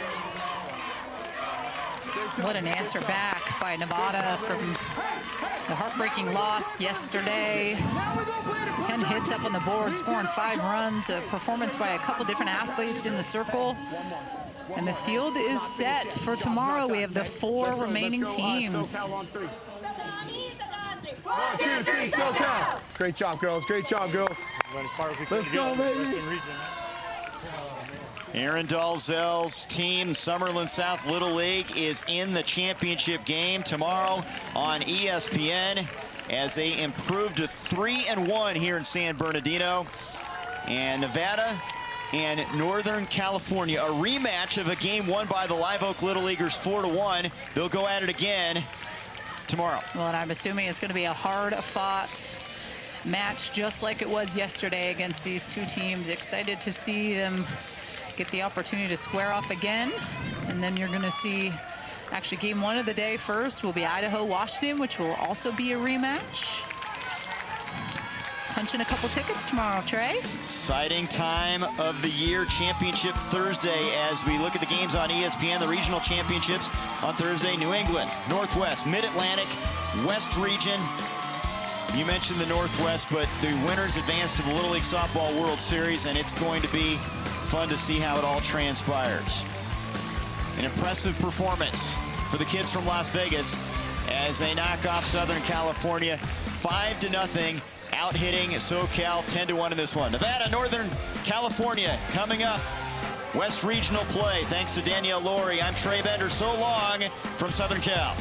What an answer back by Nevada from the heartbreaking loss yesterday. 10 hits up on the board, scoring 5 runs, a performance by a couple different athletes in the circle. And the field is set for tomorrow. We have the 4 remaining teams. 1, 2, 3, still count. Great job, girls. Great job, girls. Let's go, baby. Aaron Dalzell's team, Summerlin South Little League, is in the championship game tomorrow on ESPN as they improve to 3-1 here in San Bernardino. And Nevada and Northern California, a rematch of a game won by the Live Oak Little Leaguers 4-1. They'll go at it again tomorrow. Well, and I'm assuming it's going to be a hard-fought match just like it was yesterday against these 2 teams. Excited to see them get the opportunity to square off again. And then you're going to see, actually, game 1 of the day first will be Idaho-Washington, which will also be a rematch. Punching a couple tickets tomorrow, Trey. Exciting time of the year, Championship Thursday, as we look at the games on ESPN, the regional championships on Thursday. New England, Northwest, Mid-Atlantic, West Region. You mentioned the Northwest, but the winners advanced to the Little League Softball World Series, and it's going to be fun to see how it all transpires. An impressive performance for the kids from Las Vegas as they knock off Southern California 5-0, out hitting SoCal 10-1 in this one. Nevada, Northern California coming up. West Regional play. Thanks to Danielle Laurie. I'm Trey Bender. So long from Southern Cal.